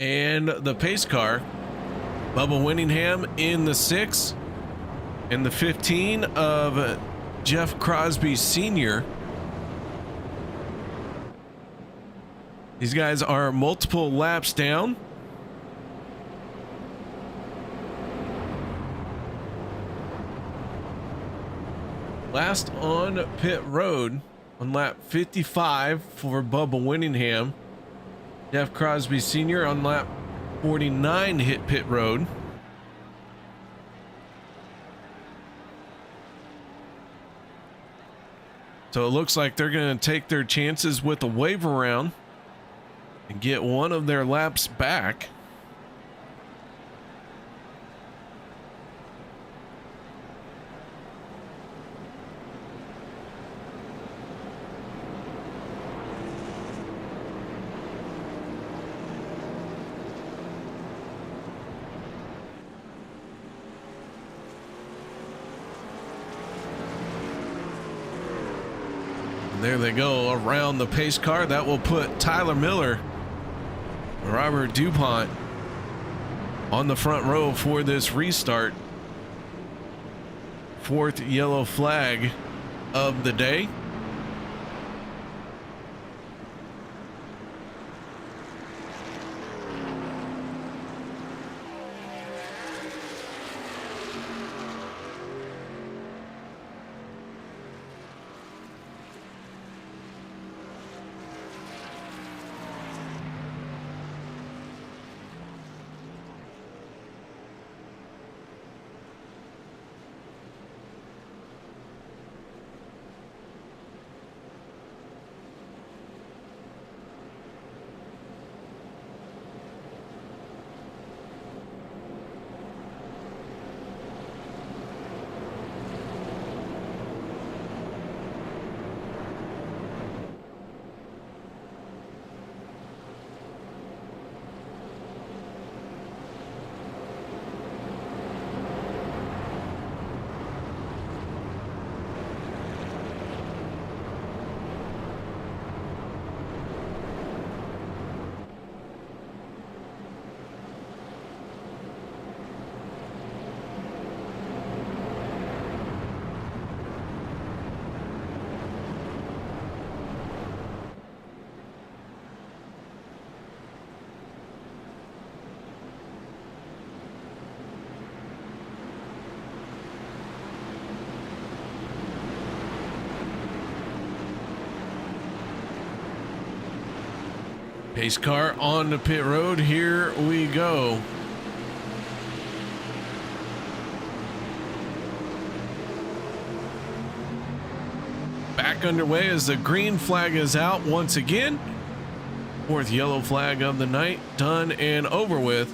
Speaker 5: and the pace car. Bubba Winningham in the 6 and the 15 of Jeff Crosby Sr. These guys are multiple laps down. Last on pit road on lap 55 for Bubba Winningham. Jeff Crosby Sr. on lap 49 hit pit road. So it looks like they're going to take their chances with a wave around and get one of their laps back. There they go around the pace car. That will put Tyler Miller, Robert DuPont on the front row for this restart. 4th yellow flag of the day. Pace car on the pit road. Here we go. Back underway as the green flag is out once again. 4th yellow flag of the night done and over with.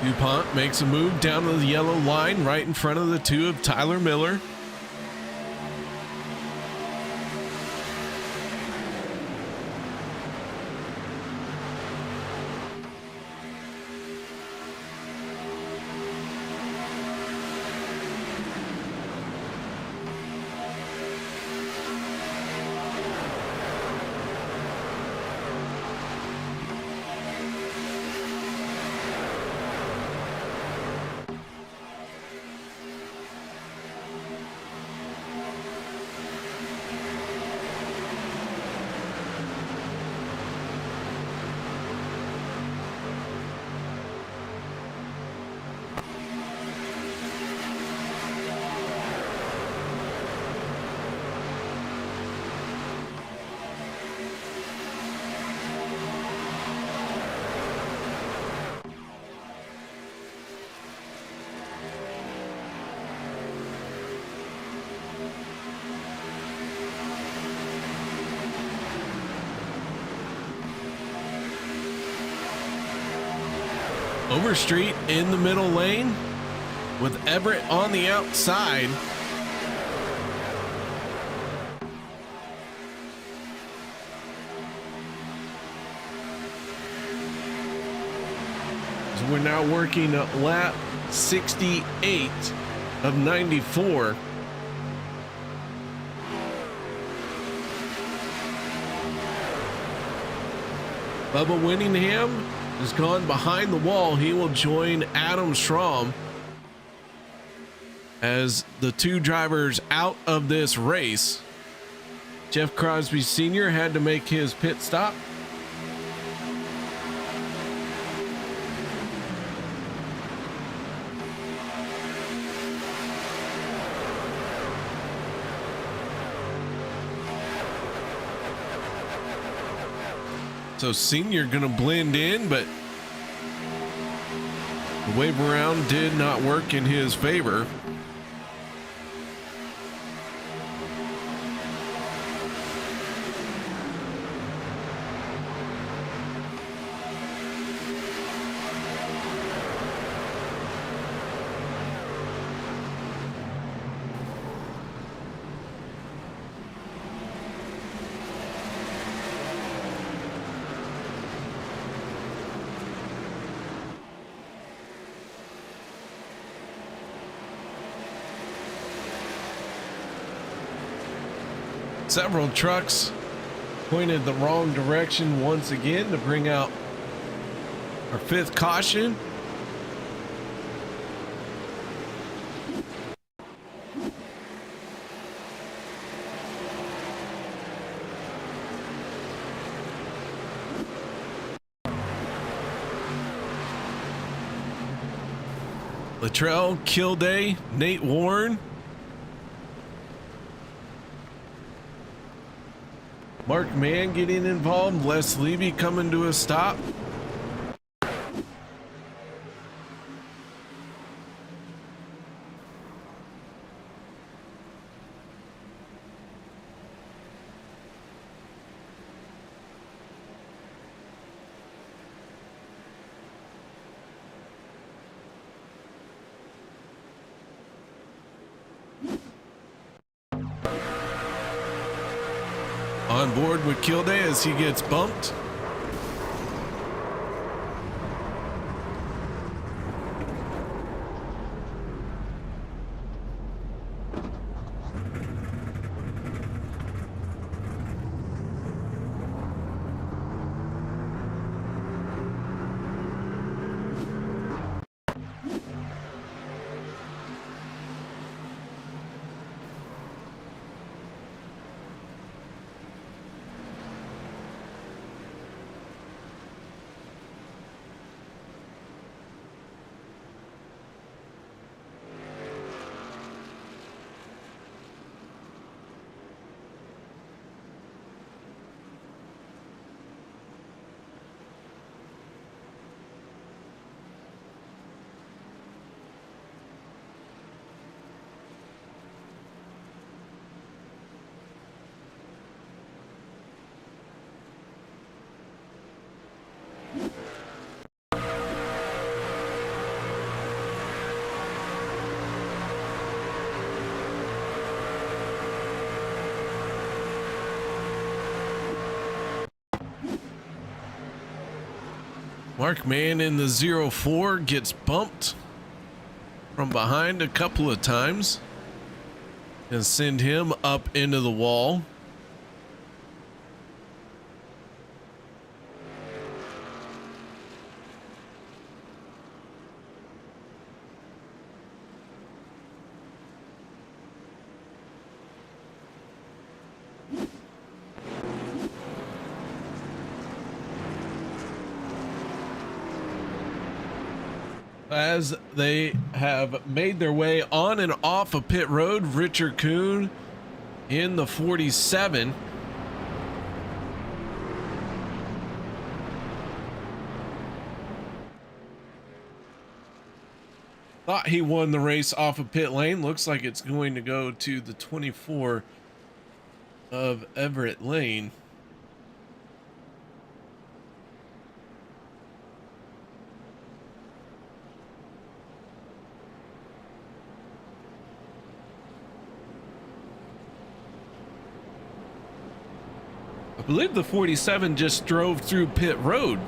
Speaker 5: DuPont makes a move down to the yellow line right in front of the 2 of Tyler Miller. Overstreet in the middle lane with Everett on the outside. So we're now working lap 68 of 94. Bubba Winningham has gone behind the wall. He will join Adam Strom as the two drivers out of this race. Jeff Crosby Sr. had to make his pit stop. So Senior gonna blend in, but the wave around did not work in his favor. Several trucks pointed the wrong direction once again to bring out our fifth caution. Latrell, Kilday, Nate Warren, Mark Mann getting involved, Les Levy coming to a stop. On board with Kilday as he gets bumped. Mark Mann in the 04 gets bumped from behind a couple of times and send him up into the wall. As they have made their way on and off of pit road, Richard Kuhn in the 47. Thought he won the race off of pit lane. Looks like it's going to go to the 24 of Everett Lane. believe the 47 just drove through pit road.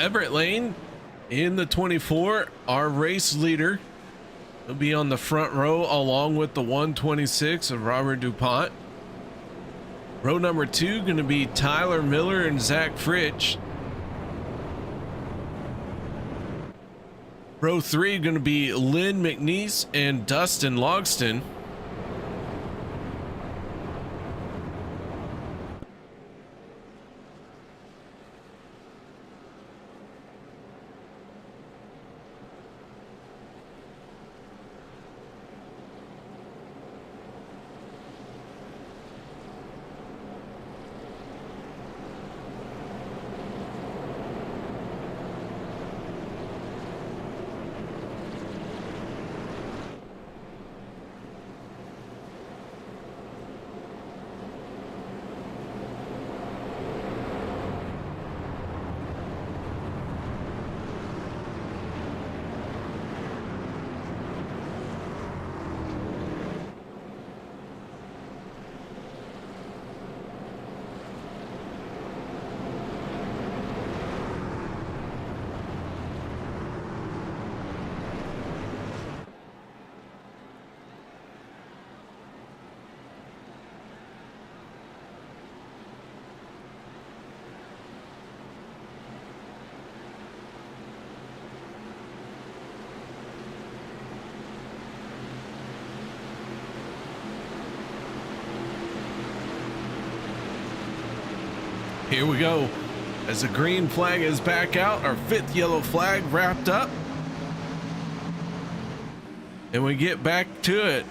Speaker 5: Everett Lane in the 24, our race leader. He'll be on the front row along with the 126 of Robert DuPont. Row number 2 going to be Tyler Miller and Zach Fritsch. Row 3 going to be Lynn McNeese and Dustin Logston. Here we go. As the green flag is back out, our 5th yellow flag wrapped up. And we get back to it.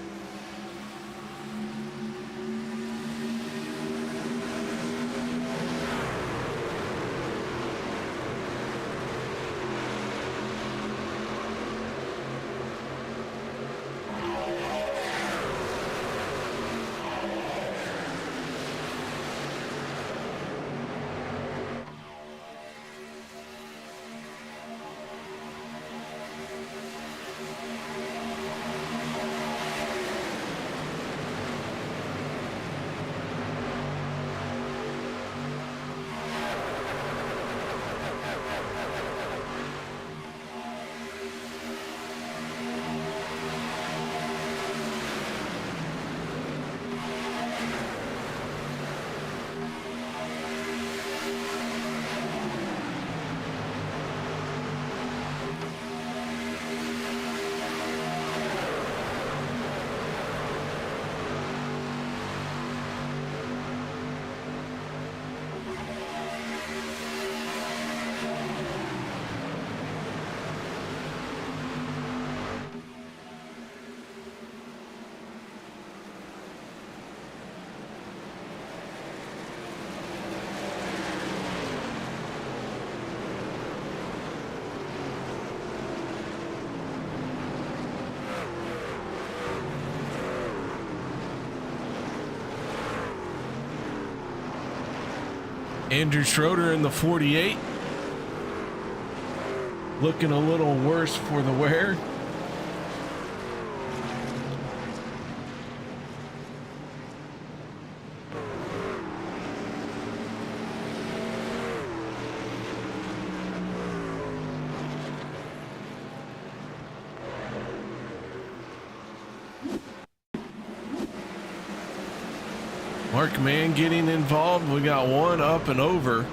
Speaker 5: Andrew Schroeder in the 48. Looking a little worse for the wear. Mark Mann getting involved. We got one up and over.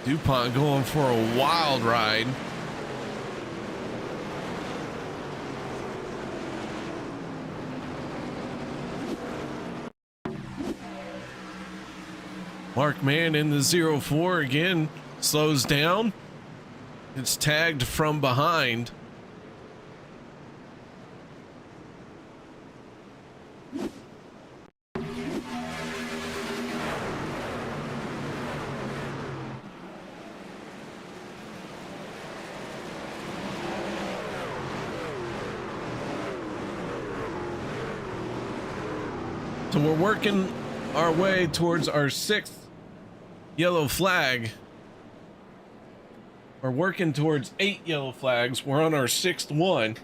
Speaker 5: DuPont going for a wild ride. Mark Mann in the 04 again, slows down. It's tagged from behind. So we're working our way towards our 6th yellow flag. We're working towards 8 yellow flags. We're on our 6th one.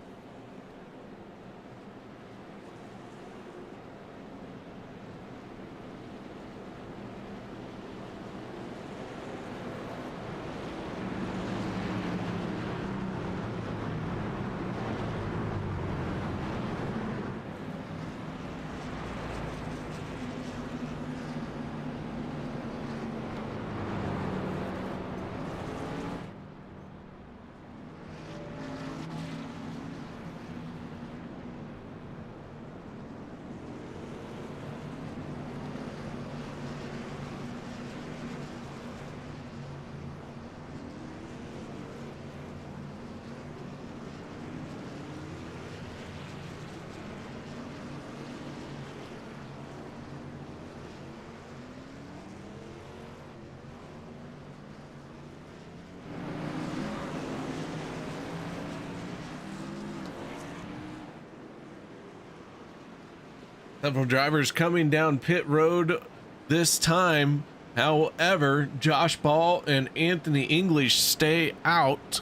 Speaker 5: Several drivers coming down pit road this time. However, Josh Ball and Anthony English stay out.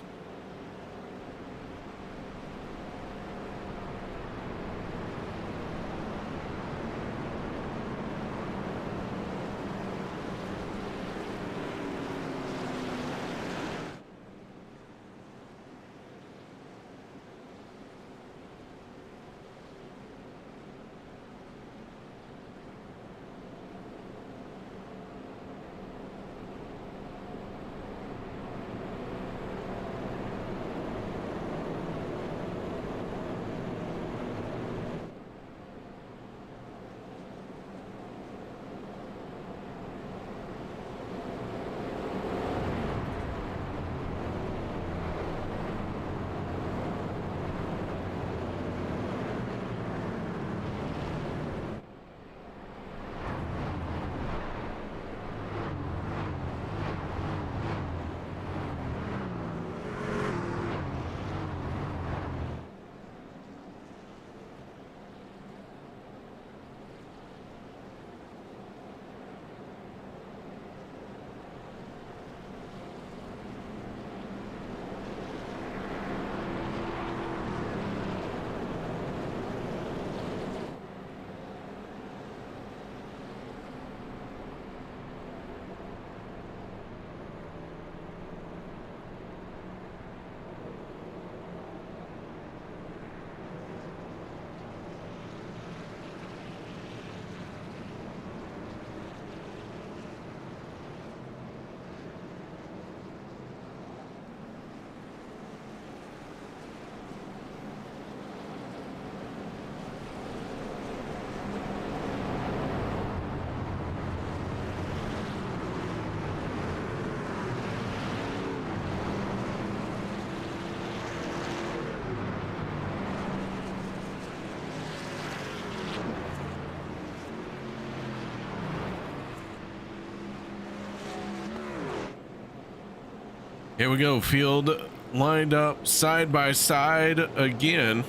Speaker 5: Here we go, field lined up side by side again.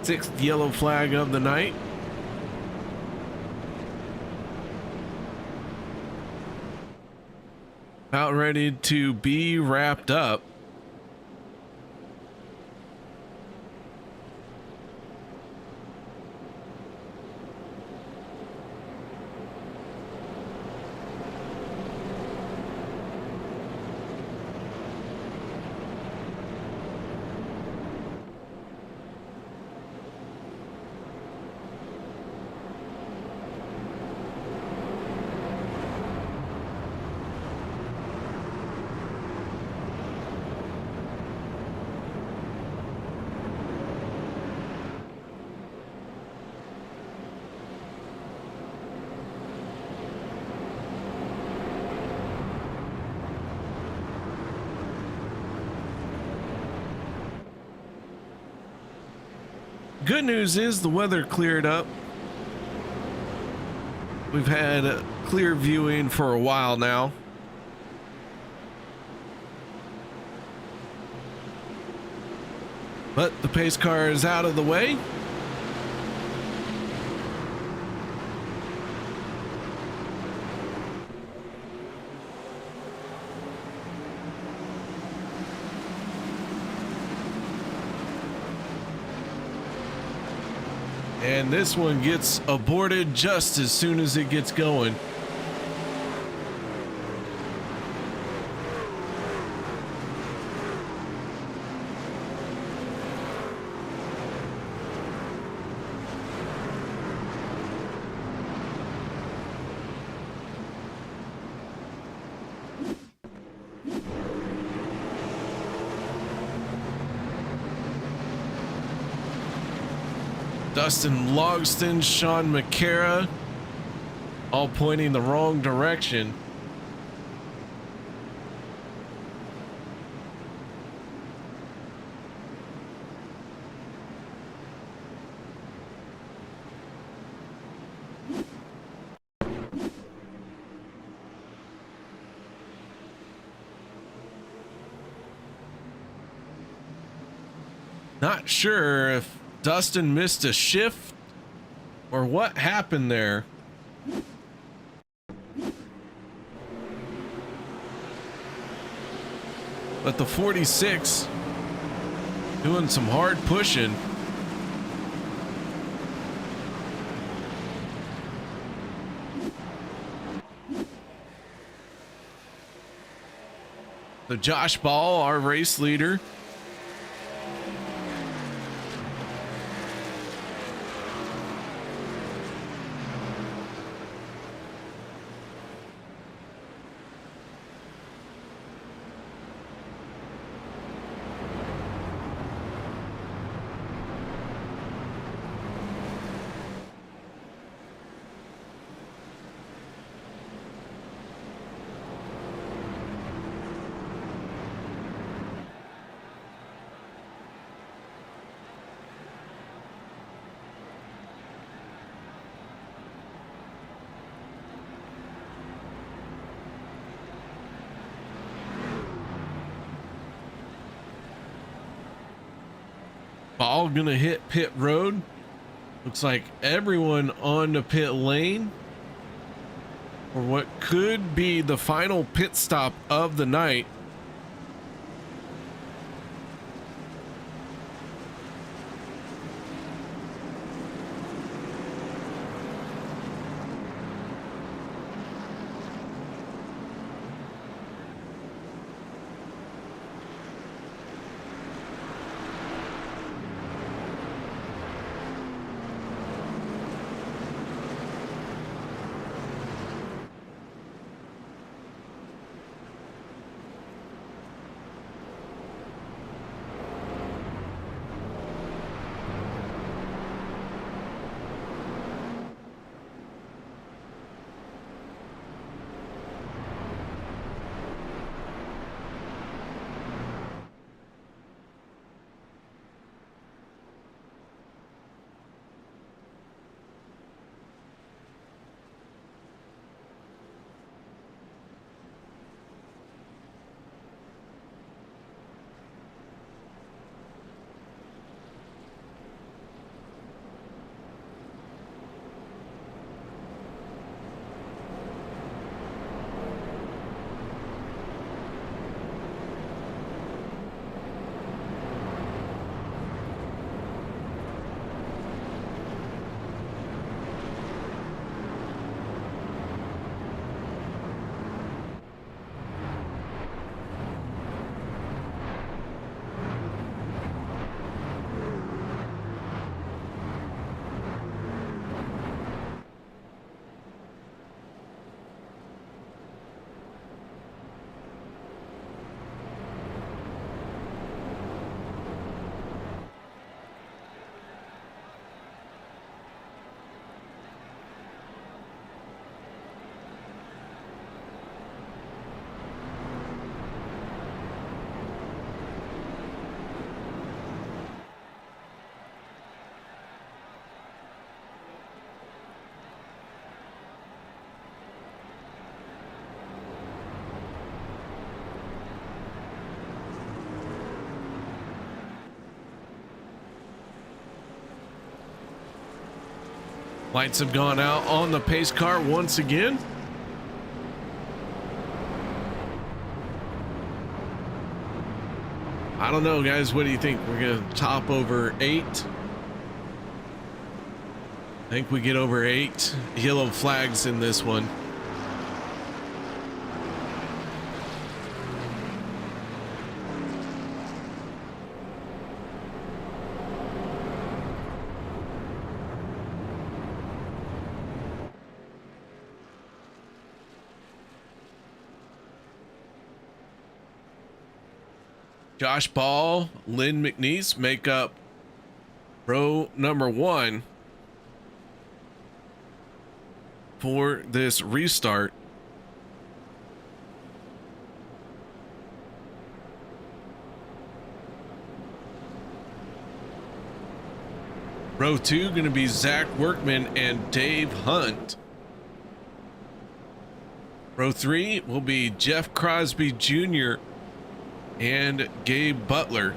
Speaker 5: Sixth yellow flag of the night. About ready to be wrapped up. Good news is the weather cleared up. We've had clear viewing for a while now. But the pace car is out of the way. And this one gets aborted just as soon as it gets going. Dustin Logston, Sean McCara, all pointing the wrong direction. Not sure if Dustin missed a shift or what happened there. But the 46 doing some hard pushing. So Josh Ball, our race leader, Ball gonna hit pit road. Looks like everyone on the pit lane for what could be the final pit stop of the night. Lights have gone out on the pace car once again. I don't know, guys. What do you think? We're going to top over 8. I think we get over 8 yellow flags in this one. Josh Ball, Lynn McNeese make up row number 1 for this restart. Row 2 going to be Zach Workman and Dave Hunt. Row 3 will be Jeff Crosby Jr. and Gabe Butler.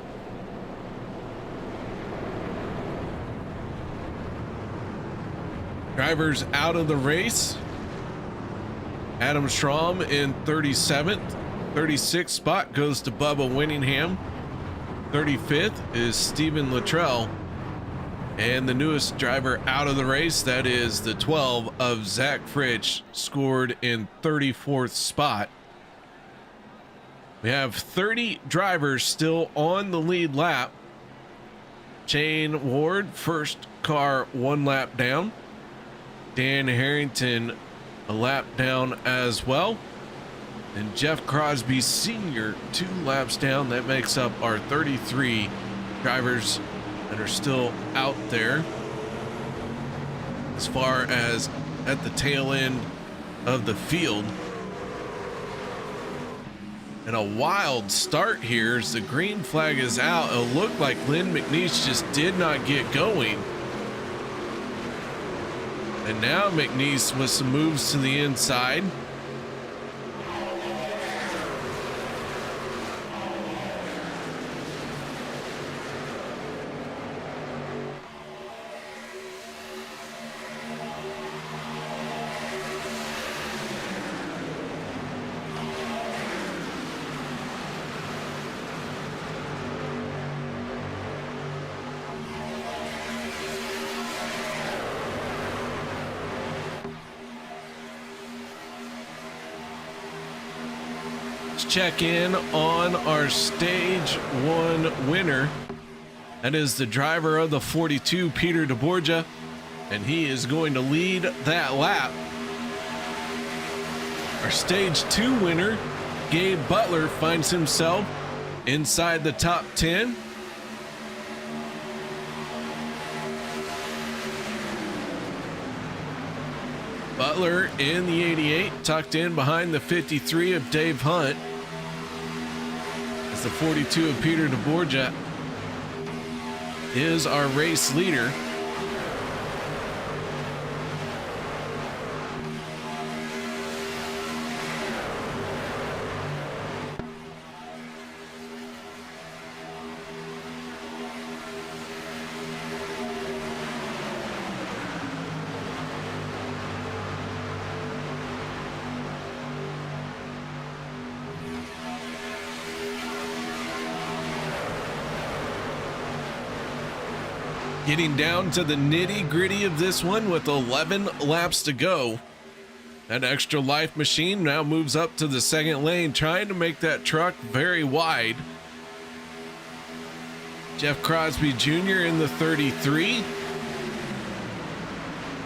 Speaker 5: Drivers out of the race. Adam Schramm in 37th. 36th spot goes to Bubba Winningham. 35th is Stephen Luttrell. And the newest driver out of the race, that is the 12 of Zach Fritsch, scored in 34th spot. We have 30 drivers still on the lead lap. Shane Ward, first car 1 lap down. Dan Harrington, a lap down as well. And Jeff Crosby Sr., 2 laps down. That makes up our 33 drivers that are still out there. As far as at the tail end of the field. And a wild start here as the green flag is out. It looked like Lynn McNeese just did not get going. And now McNeese with some moves to the inside. Check in on our stage 1 winner. That is the driver of the 42, Peter DeBorgia, and he is going to lead that lap. Our stage 2 winner, Gabe Butler, finds himself inside the top 10. Butler in the 88, tucked in behind the 53 of Dave Hunt. The 42 of Peter DeBorgia is our race leader. Getting down to the nitty-gritty of this one with 11 laps to go. That extra life machine now moves up to the second lane, trying to make that truck very wide. Jeff Crosby Jr. in the 33.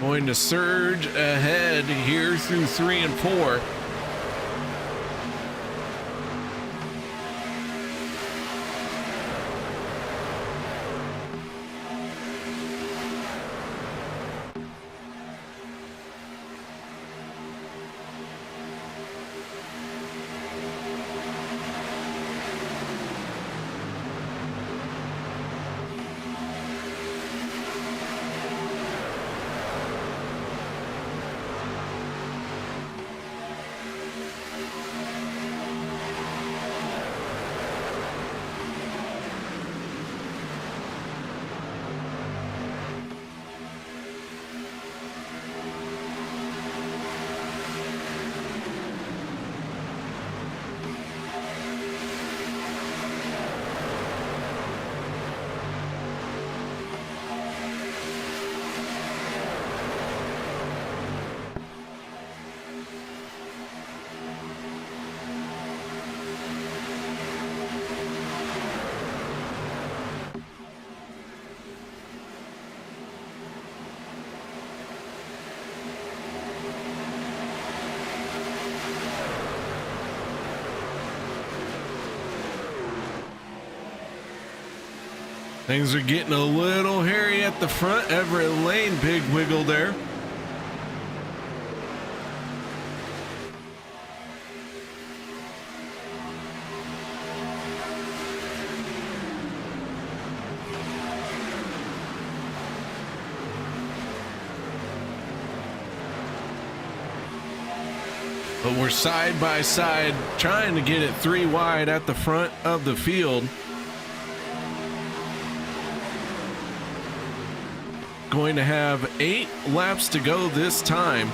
Speaker 5: Going to surge ahead here through 3 and 4. Things are getting a little hairy at the front. Everett Lane, big wiggle there. But we're side by side trying to get it 3 wide at the front of the field. Going to have 8 laps to go this time.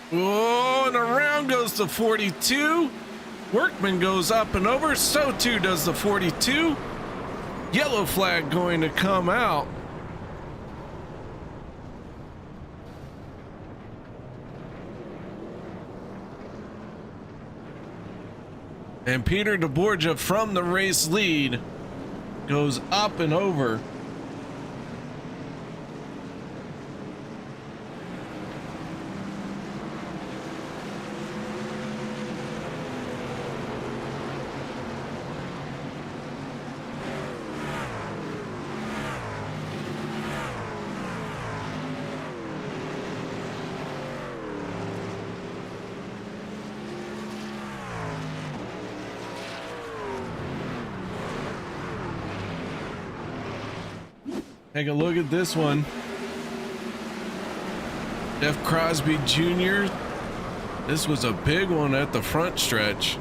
Speaker 5: Oh, and around goes the 42. Workman goes up and over. So too does the 42. Yellow flag going to come out. And Peter DeBorgia from the race lead goes up and over. Take a look at this one. Jeff Crosby Jr. This was a big one at the front stretch.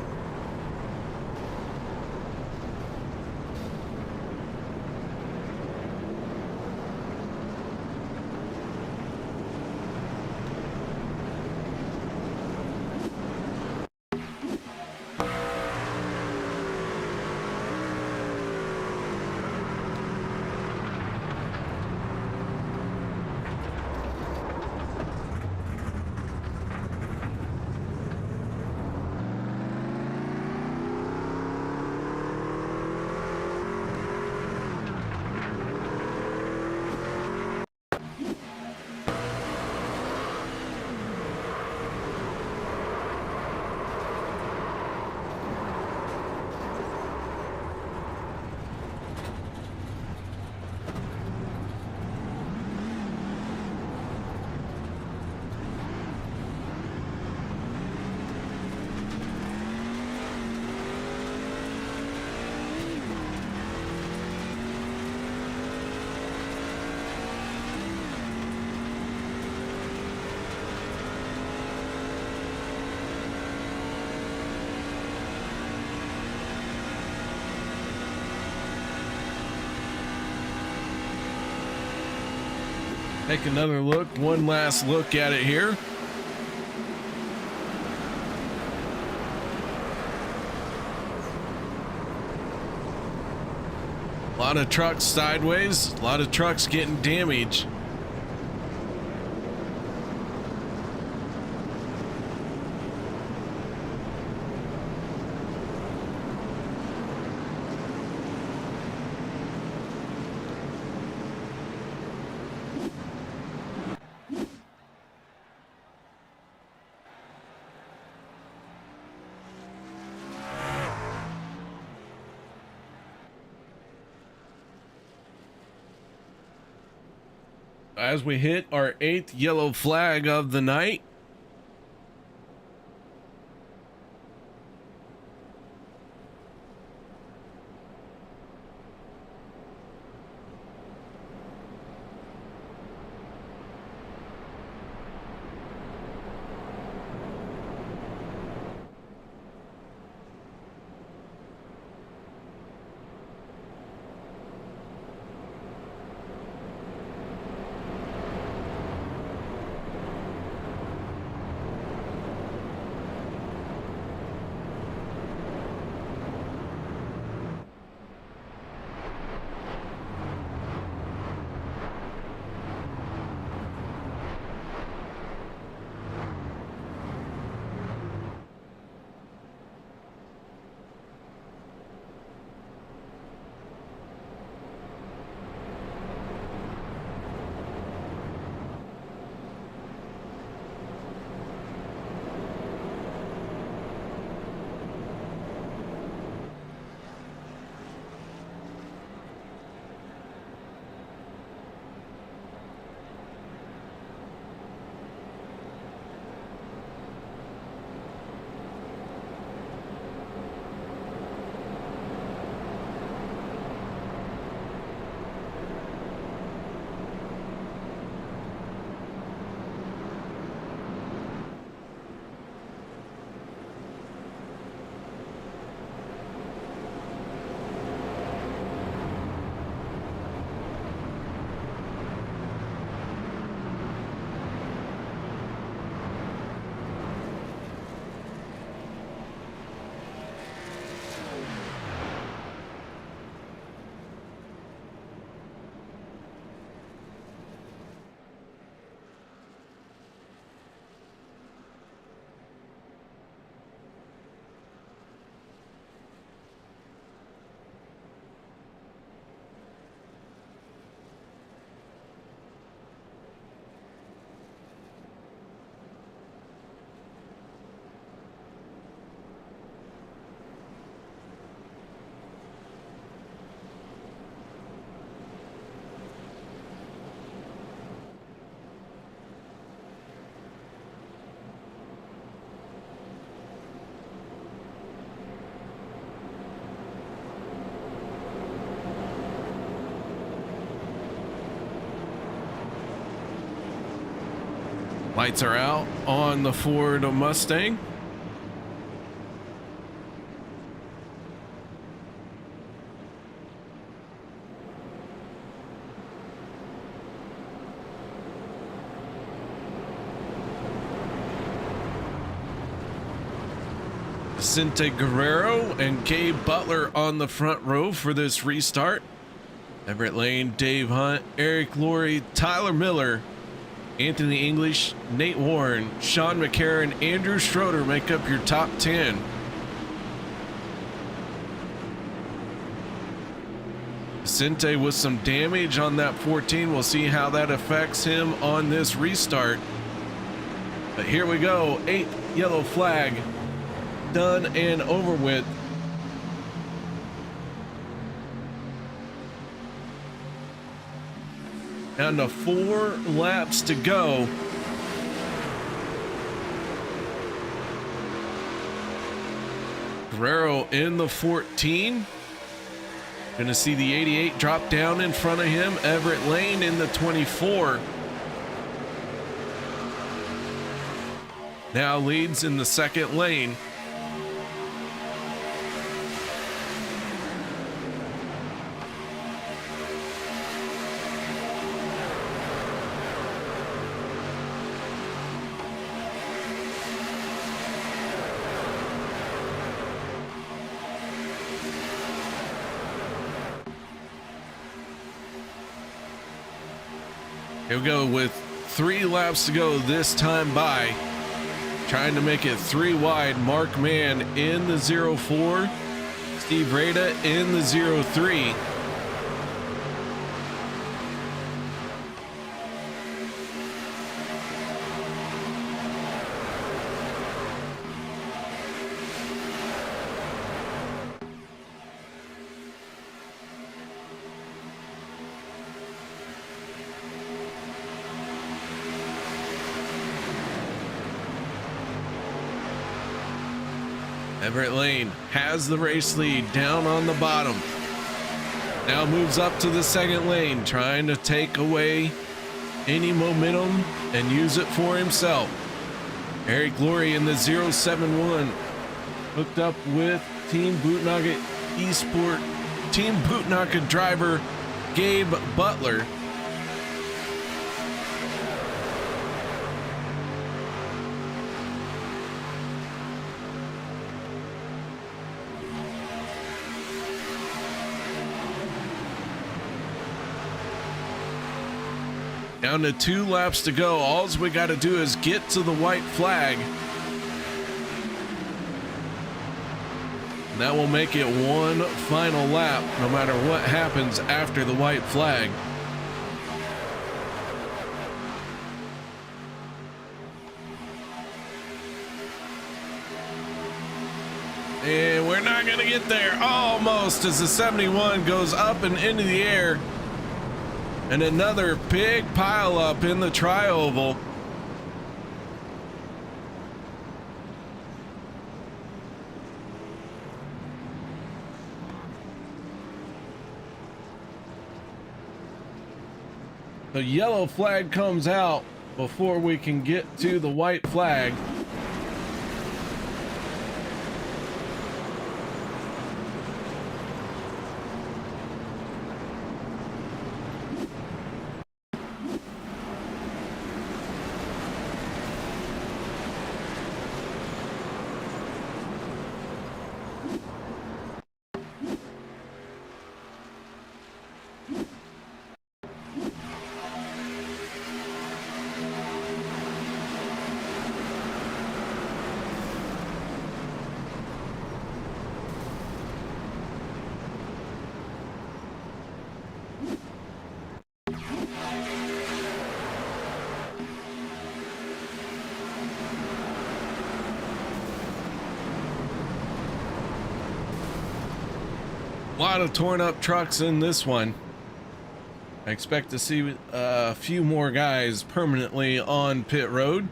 Speaker 5: Take another look, one last look at it here. A lot of trucks sideways, a lot of trucks getting damaged. As we hit our 8th yellow flag of the night. Lights are out on the Ford Mustang. Vicente Guerrero and Gabe Butler on the front row for this restart. Everett Lane, Dave Hunt, Eric Laurie, Tyler Miller, Anthony English, Nate Warren, Sean McCarron, Andrew Schroeder make up your top 10. Vicente with some damage on that 14. We'll see how that affects him on this restart. But here we go. 8th yellow flag. Done and over with. Down to 4 laps to go. Guerrero in the 14. Gonna see the 88 drop down in front of him. Everett Lane in the 24. Now leads in the second lane. Here we go with 3 laps to go this time by. Trying to make it 3 wide. Mark Mann in the 04. Steve Rada in the 03. Everett Lane has the race lead down on the bottom. Now moves up to the second lane, trying to take away any momentum and use it for himself. Eric Laurie in the 071 hooked up with Team Bootnaga Esport, Team Bootnaga driver Gabe Butler. Down to 2 laps to go. All we got to do is get to the white flag. And that will make it 1 final lap, no matter what happens after the white flag. And we're not going to get there. Almost, as the 71 goes up and into the air. And another big pile up in the tri-oval. The yellow flag comes out before we can get to the white flag. A lot of torn up trucks in this one. I expect to see a few more guys permanently on pit road.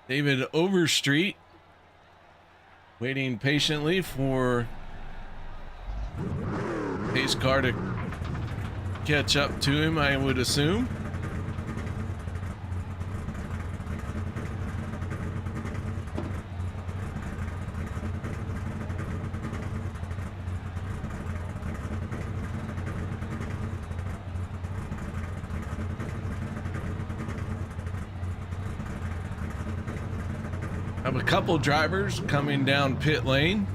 Speaker 5: David Overstreet Waiting patiently for pace car to catch up to him, I would assume. Have a couple drivers coming down pit lane.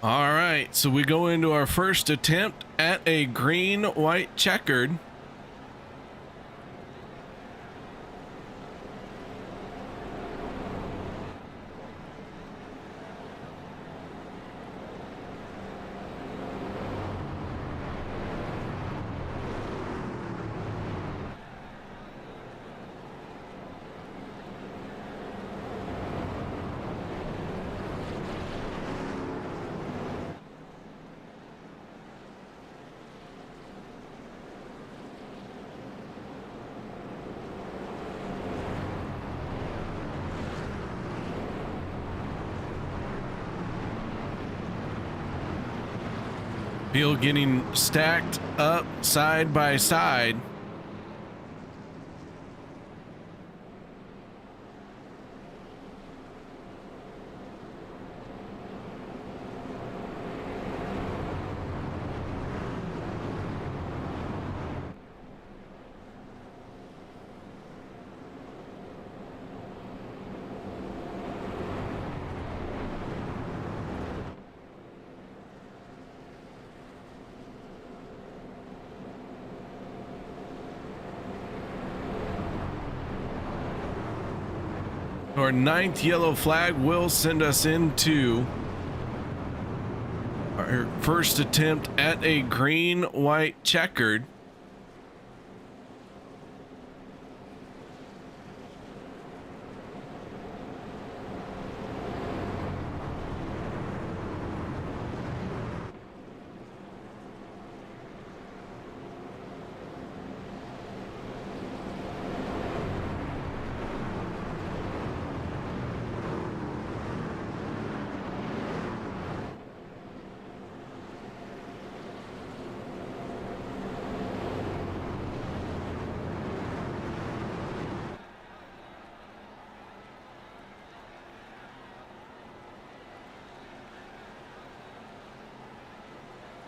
Speaker 5: All right, so we go into our first attempt at a green, white, checkered. Field getting stacked up side by side. Our 9th yellow flag will send us into our first attempt at a green, white, checkered.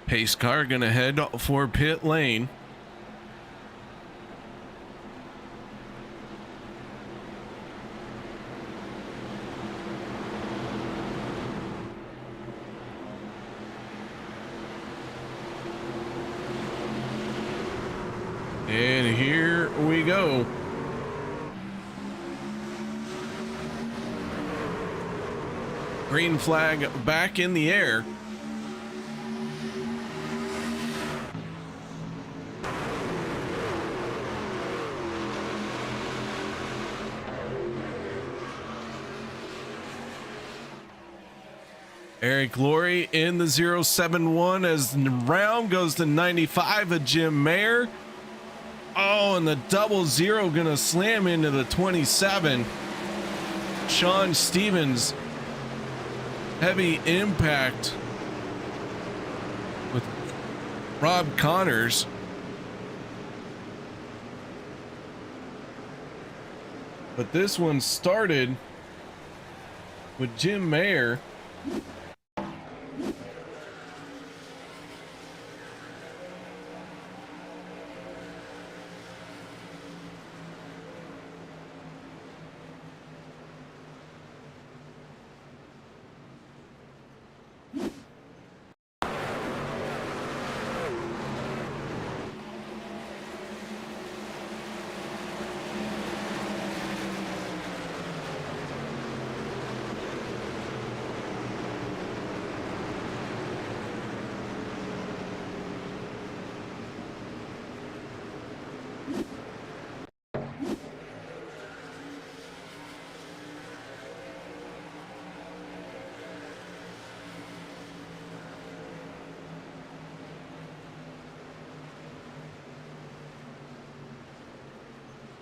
Speaker 5: Pace car gonna head for pit lane. And here we go. Green flag back in the air. Eric Laurie in the 071 as the round goes to 95 of Jim Mayer. Oh, and the 00 gonna slam into the 27. Sean Stevens, heavy impact with Rob Connors. But this one started with Jim Mayer.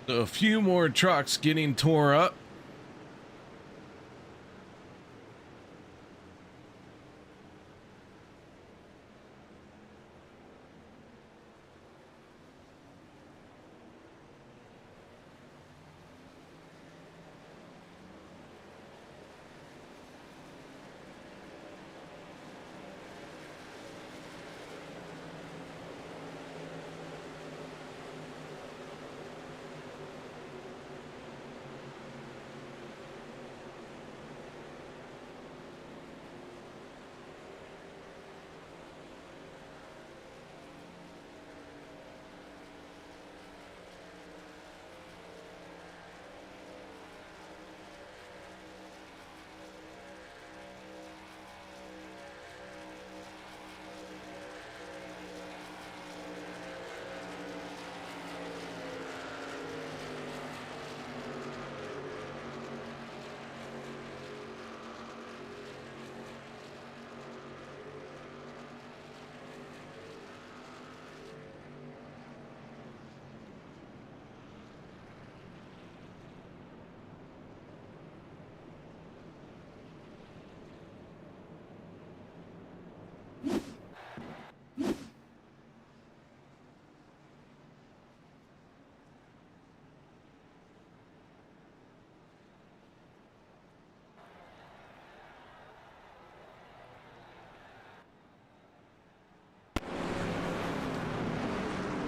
Speaker 5: A few more trucks getting tore up.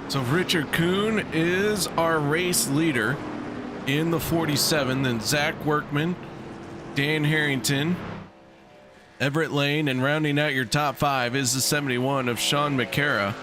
Speaker 5: So Richard Kuhn is our race leader in the 47, then Zach Workman, Dan Harrington, Everett Lane, and rounding out your top 5 is the 71 of Sean McCara.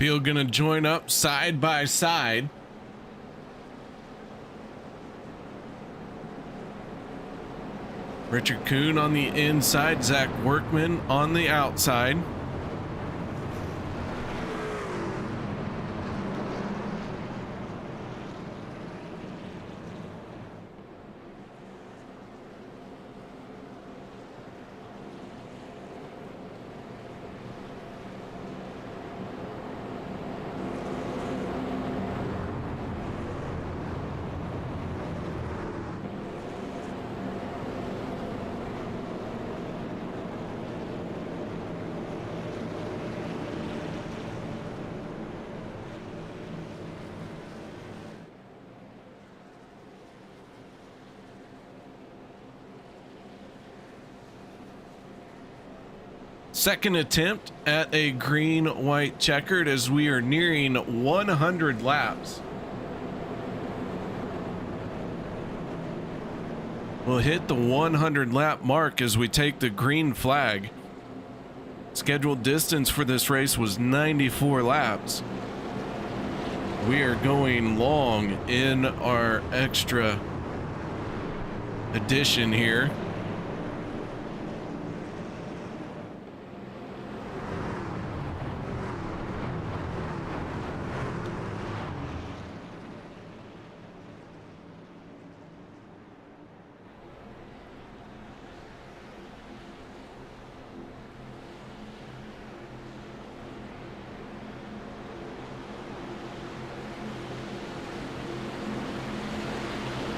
Speaker 5: Field gonna join up side by side. Richard Kuhn on the inside, Zach Workman on the outside. Second attempt at a green-white checkered as we are nearing 100 laps. We'll hit the 100 lap mark as we take the green flag. Scheduled distance for this race was 94 laps. We are going long in our extra edition here.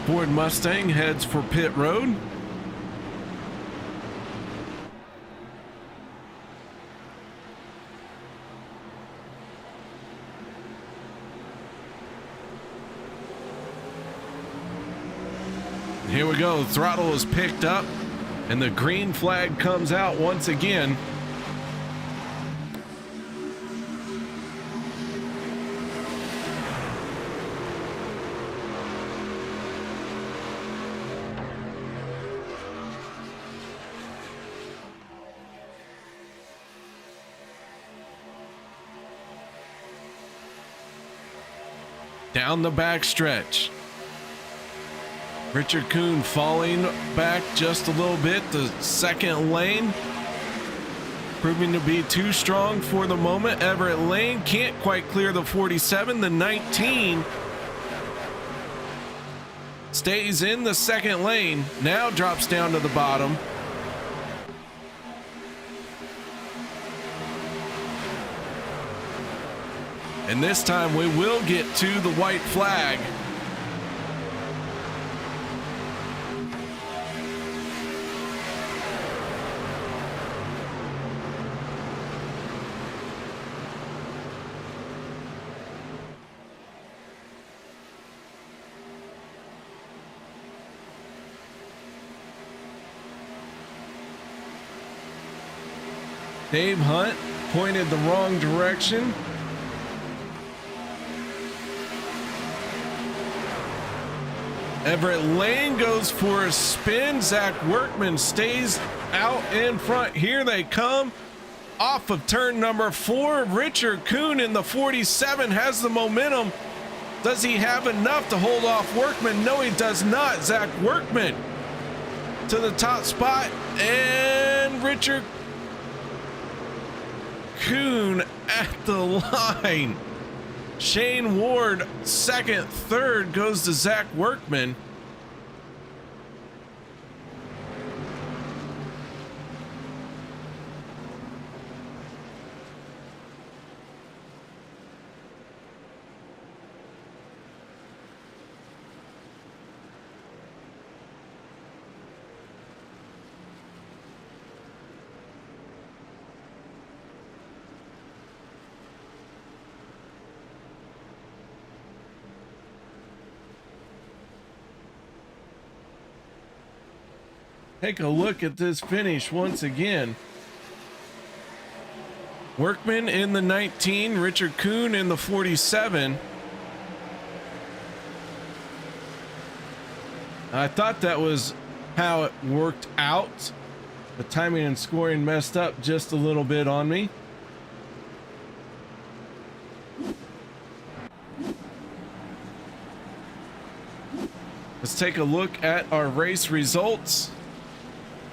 Speaker 5: Ford Mustang heads for pit road. Here we go. Throttle is picked up and the green flag comes out once again. Down the back stretch. Richard Kuhn falling back just a little bit. The second lane proving to be too strong for the moment. Everett Lane can't quite clear the 47. The 19 stays in the second lane. Now drops down to the bottom. And this time we will get to the white flag. Dave Hunt pointed the wrong direction. Everett Lane goes for a spin. Zach Workman stays out in front. Here they come off of turn number 4. Richard Kuhn in the 47 has the momentum. Does he have enough to hold off Workman? No, he does not. Zach Workman to the top spot, and Richard Kuhn at the line. Shane Ward second, third goes to Zach Workman. Take a look at this finish once again. Workman in the 19, Richard Kuhn in the 47. I thought that was how it worked out. The timing and scoring messed up just a little bit on me. Let's take a look at our race results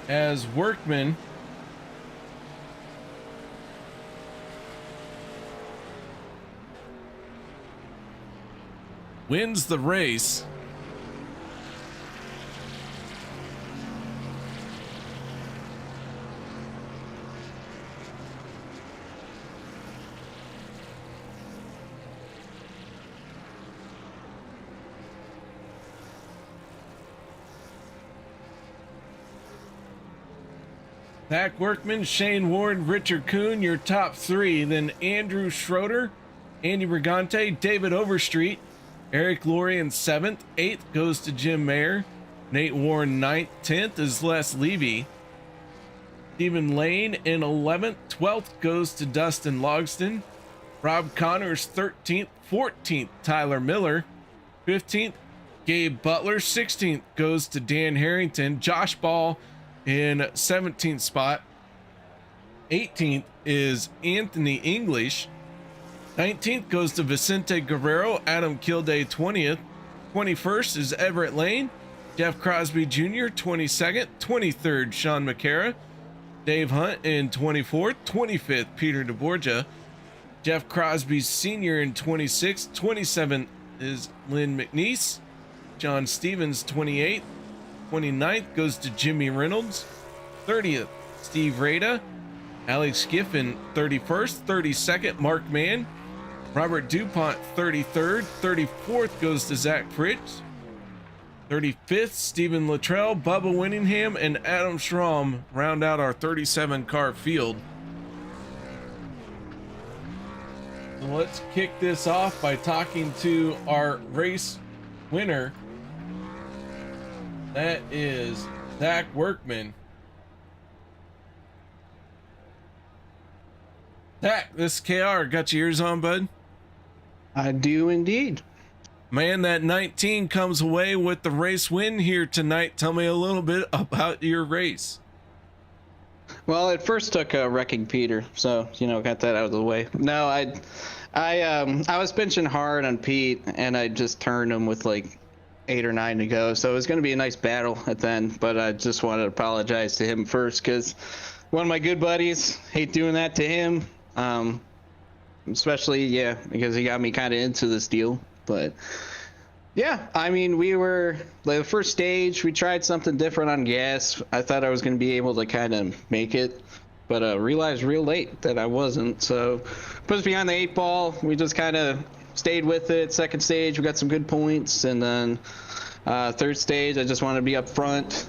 Speaker 5: as Workman wins the race. Zach Workman, Shane Ward, Richard Kuhn, your top three. Then Andrew Schroeder, Andy Brigante, David Overstreet, Eric Laurie in 7th. 8th goes to Jim Mayer. Nate Warren 9th. 10th is Les Levy. Stephen Lane in 11th. 12th goes to Dustin Logston. Rob Connors 13th. 14th, Tyler Miller. 15th, Gabe Butler. 16th goes to Dan Harrington. Josh Ball in 17th spot. 18th is Anthony English. 19th goes to Vicente Guerrero. Adam Kilday 20th. 21st is Everett Lane. Jeff Crosby Jr. 22nd. 23rd Sean McCara. Dave Hunt in 24th. 25th Peter DeBorgia. Jeff Crosby Sr. in 26th. 27th is Lynn McNeese. John Stevens 28th. 29th goes to Jimmy Reynolds. 30th, Steve Rada. Alex Giffen, 31st. 32nd, Mark Mann. Robert DuPont, 33rd. 34th goes to Zach Fritz. 35th, Stephen Luttrell, Bubba Winningham, and Adam Schramm round out our 37-car field. So let's kick this off by talking to our race winner. That is Zach Workman. Zach, this is KR. Got your ears on, bud?
Speaker 9: I do indeed.
Speaker 5: Man, that 19 comes away with the race win here tonight. Tell me a little bit about your race.
Speaker 9: Well, it first took wrecking Peter, so got that out of the way. No, I was benching hard on Pete, and I just turned him with like 8 or 9 to go, so it was going to be a nice battle at the end, but I just wanted to apologize to him first because one of my good buddies, hate doing that to him, especially because he got me kind of into this deal. But yeah, I mean, we were like the first stage, we tried something different on gas. I thought I was going to be able to kind of make it, but realized real late that I wasn't, so put us behind the 8 ball. We just kind of stayed with it. Second stage, we got some good points, and then third stage, I just wanted to be up front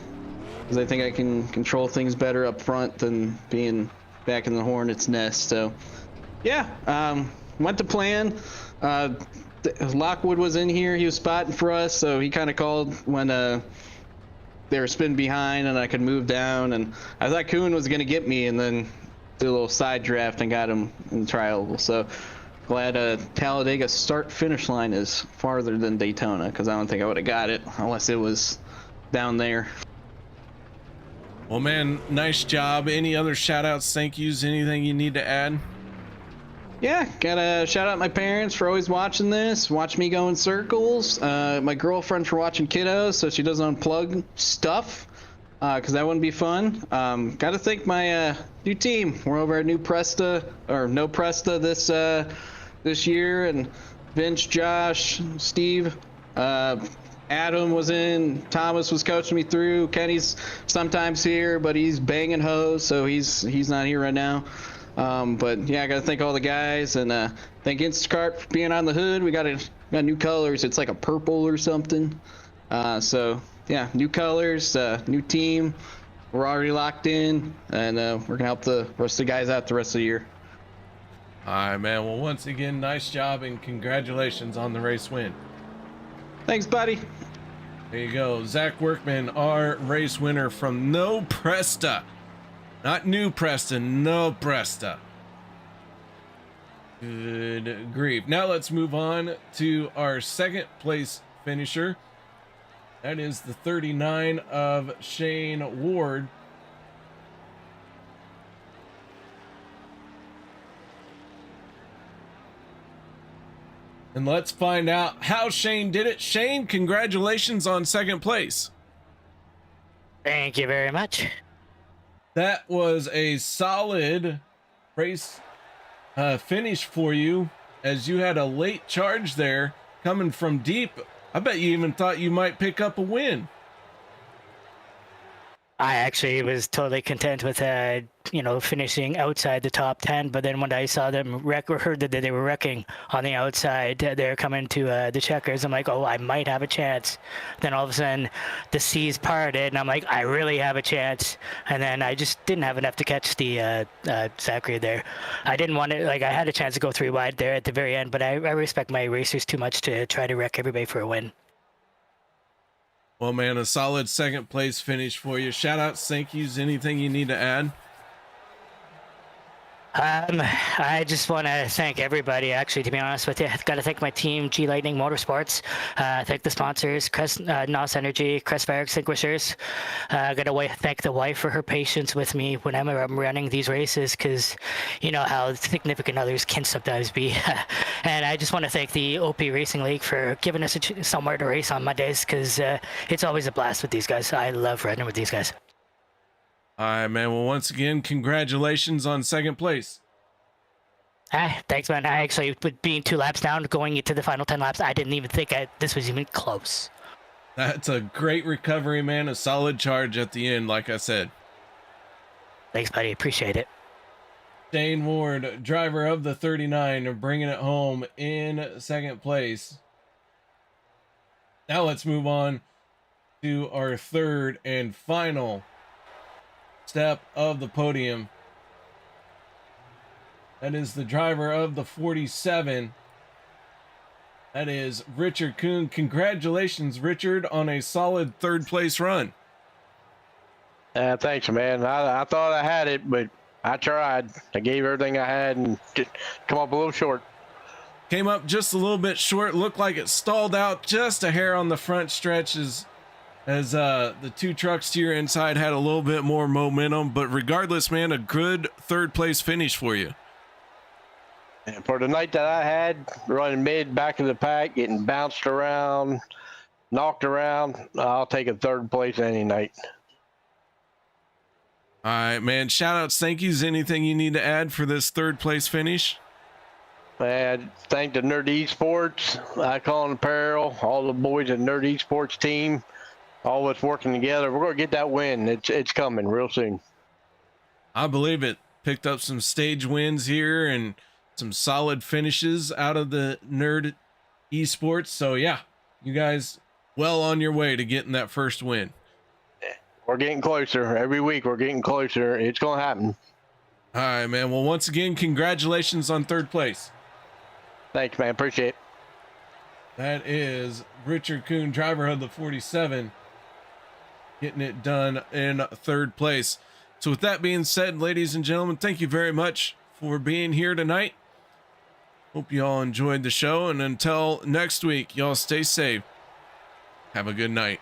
Speaker 9: because I think I can control things better up front than being back in the hornet's nest. So yeah, went to plan. Lockwood was in here. He was spotting for us, so he kind of called when they were spinning behind and I could move down, and I thought Kuhn was going to get me and then did a little side draft and got him in the trial. So glad Talladega start-finish line is farther than Daytona, because I don't think I would have got it unless it was down there.
Speaker 5: Well, man, nice job. Any other shout-outs, thank yous, anything you need to add?
Speaker 9: Yeah, gotta shout out my parents for always watching this, watch me go in circles. My girlfriend for watching kiddos so she doesn't unplug stuff, because that wouldn't be fun. Gotta thank my new team. We're over at No Presta this year, and Vince, Josh, Steve, Adam was in, Thomas was coaching me through, Kenny's sometimes here, but he's banging hoes, so he's not here right now. But yeah, I gotta thank all the guys, and thank Instacart for being on the hood. We got new colors. It's like a purple or something. So yeah, new colors, new team. We're already locked in, and we're gonna help the rest of the guys out the rest of the year.
Speaker 5: All right, man. Well, once again, nice job and congratulations on the race win.
Speaker 9: Thanks, buddy.
Speaker 5: There you go. Zach Workman, our race winner from No Presta. Not New Preston, No Presta. Good grief. Now let's move on to our second place finisher. That is the 39 of Shane Ward. And let's find out how Shane did it. Shane, congratulations on second place.
Speaker 10: Thank you very much.
Speaker 5: That was a solid race finish for you, as you had a late charge there coming from deep. I bet you even thought you might pick up a win.
Speaker 10: I actually was totally content with, finishing outside the top 10. But then when I saw them wreck, or heard that they were wrecking on the outside, they're coming to the checkers. I'm like, oh, I might have a chance. Then all of a sudden, the seas parted, and I'm like, I really have a chance. And then I just didn't have enough to catch the Zachary there. I didn't want to, I had a chance to go 3 wide there at the very end, but I respect my racers too much to try to wreck everybody for a win.
Speaker 5: Well, man, a solid second place finish for you. Shout outs, thank yous, anything you need to add?
Speaker 10: I just want to thank everybody, actually, to be honest with you. I've got to thank my team, G Lightning Motorsports. Thank the sponsors, NOS Energy, Crest Fire Extinguishers. I got to thank the wife for her patience with me whenever I'm running these races, because you know how significant others can sometimes be. And I just want to thank the OP Racing League for giving us somewhere to race on Mondays, because it's always a blast with these guys. I love riding with these guys.
Speaker 5: All right, man. Well, once again, congratulations on second place.
Speaker 10: Thanks, man. I actually, with being 2 laps down, going into the final 10 laps, I didn't even think this was even close.
Speaker 5: That's a great recovery, man. A solid charge at the end, like I said.
Speaker 10: Thanks, buddy. Appreciate it.
Speaker 5: Shane Ward, driver of the 39, bringing it home in second place. Now let's move on to our third and final step of the podium. That is the driver of the 47. That is Richard Kuhn. Congratulations, Richard, on a solid third place run.
Speaker 11: Thanks, man. I thought I had it, but I tried. I gave everything I had and just come up a little short.
Speaker 5: Came up just a little bit short. Looked like it stalled out just a hair on the front stretches, as the 2 trucks to your inside had a little bit more momentum. But regardless, man, a good third place finish for you.
Speaker 11: And for the night that I had, running mid, back of the pack, getting bounced around, knocked around, I'll take a third place any night.
Speaker 5: All right, man. Shout outs, thank yous. Anything you need to add for this third place finish?
Speaker 11: And thank the Nerd Esports, Icon Apparel, all the boys at Nerd Esports team, all of us working together. We're going to get that win. It's coming real soon.
Speaker 5: I believe it. Picked up some stage wins here and some solid finishes out of the Nerd Esports. So yeah, you guys well on your way to getting that first win.
Speaker 11: We're getting closer. Every week we're getting closer. It's going to happen.
Speaker 5: All right, man. Well, once again, congratulations on third place.
Speaker 11: Thanks, man. Appreciate it.
Speaker 5: That is Richard Kuhn, driver of the 47, getting it done in third place. So with that being said, ladies and gentlemen, thank you very much for being here tonight. Hope you all enjoyed the show, and until next week, y'all stay safe. Have a good night.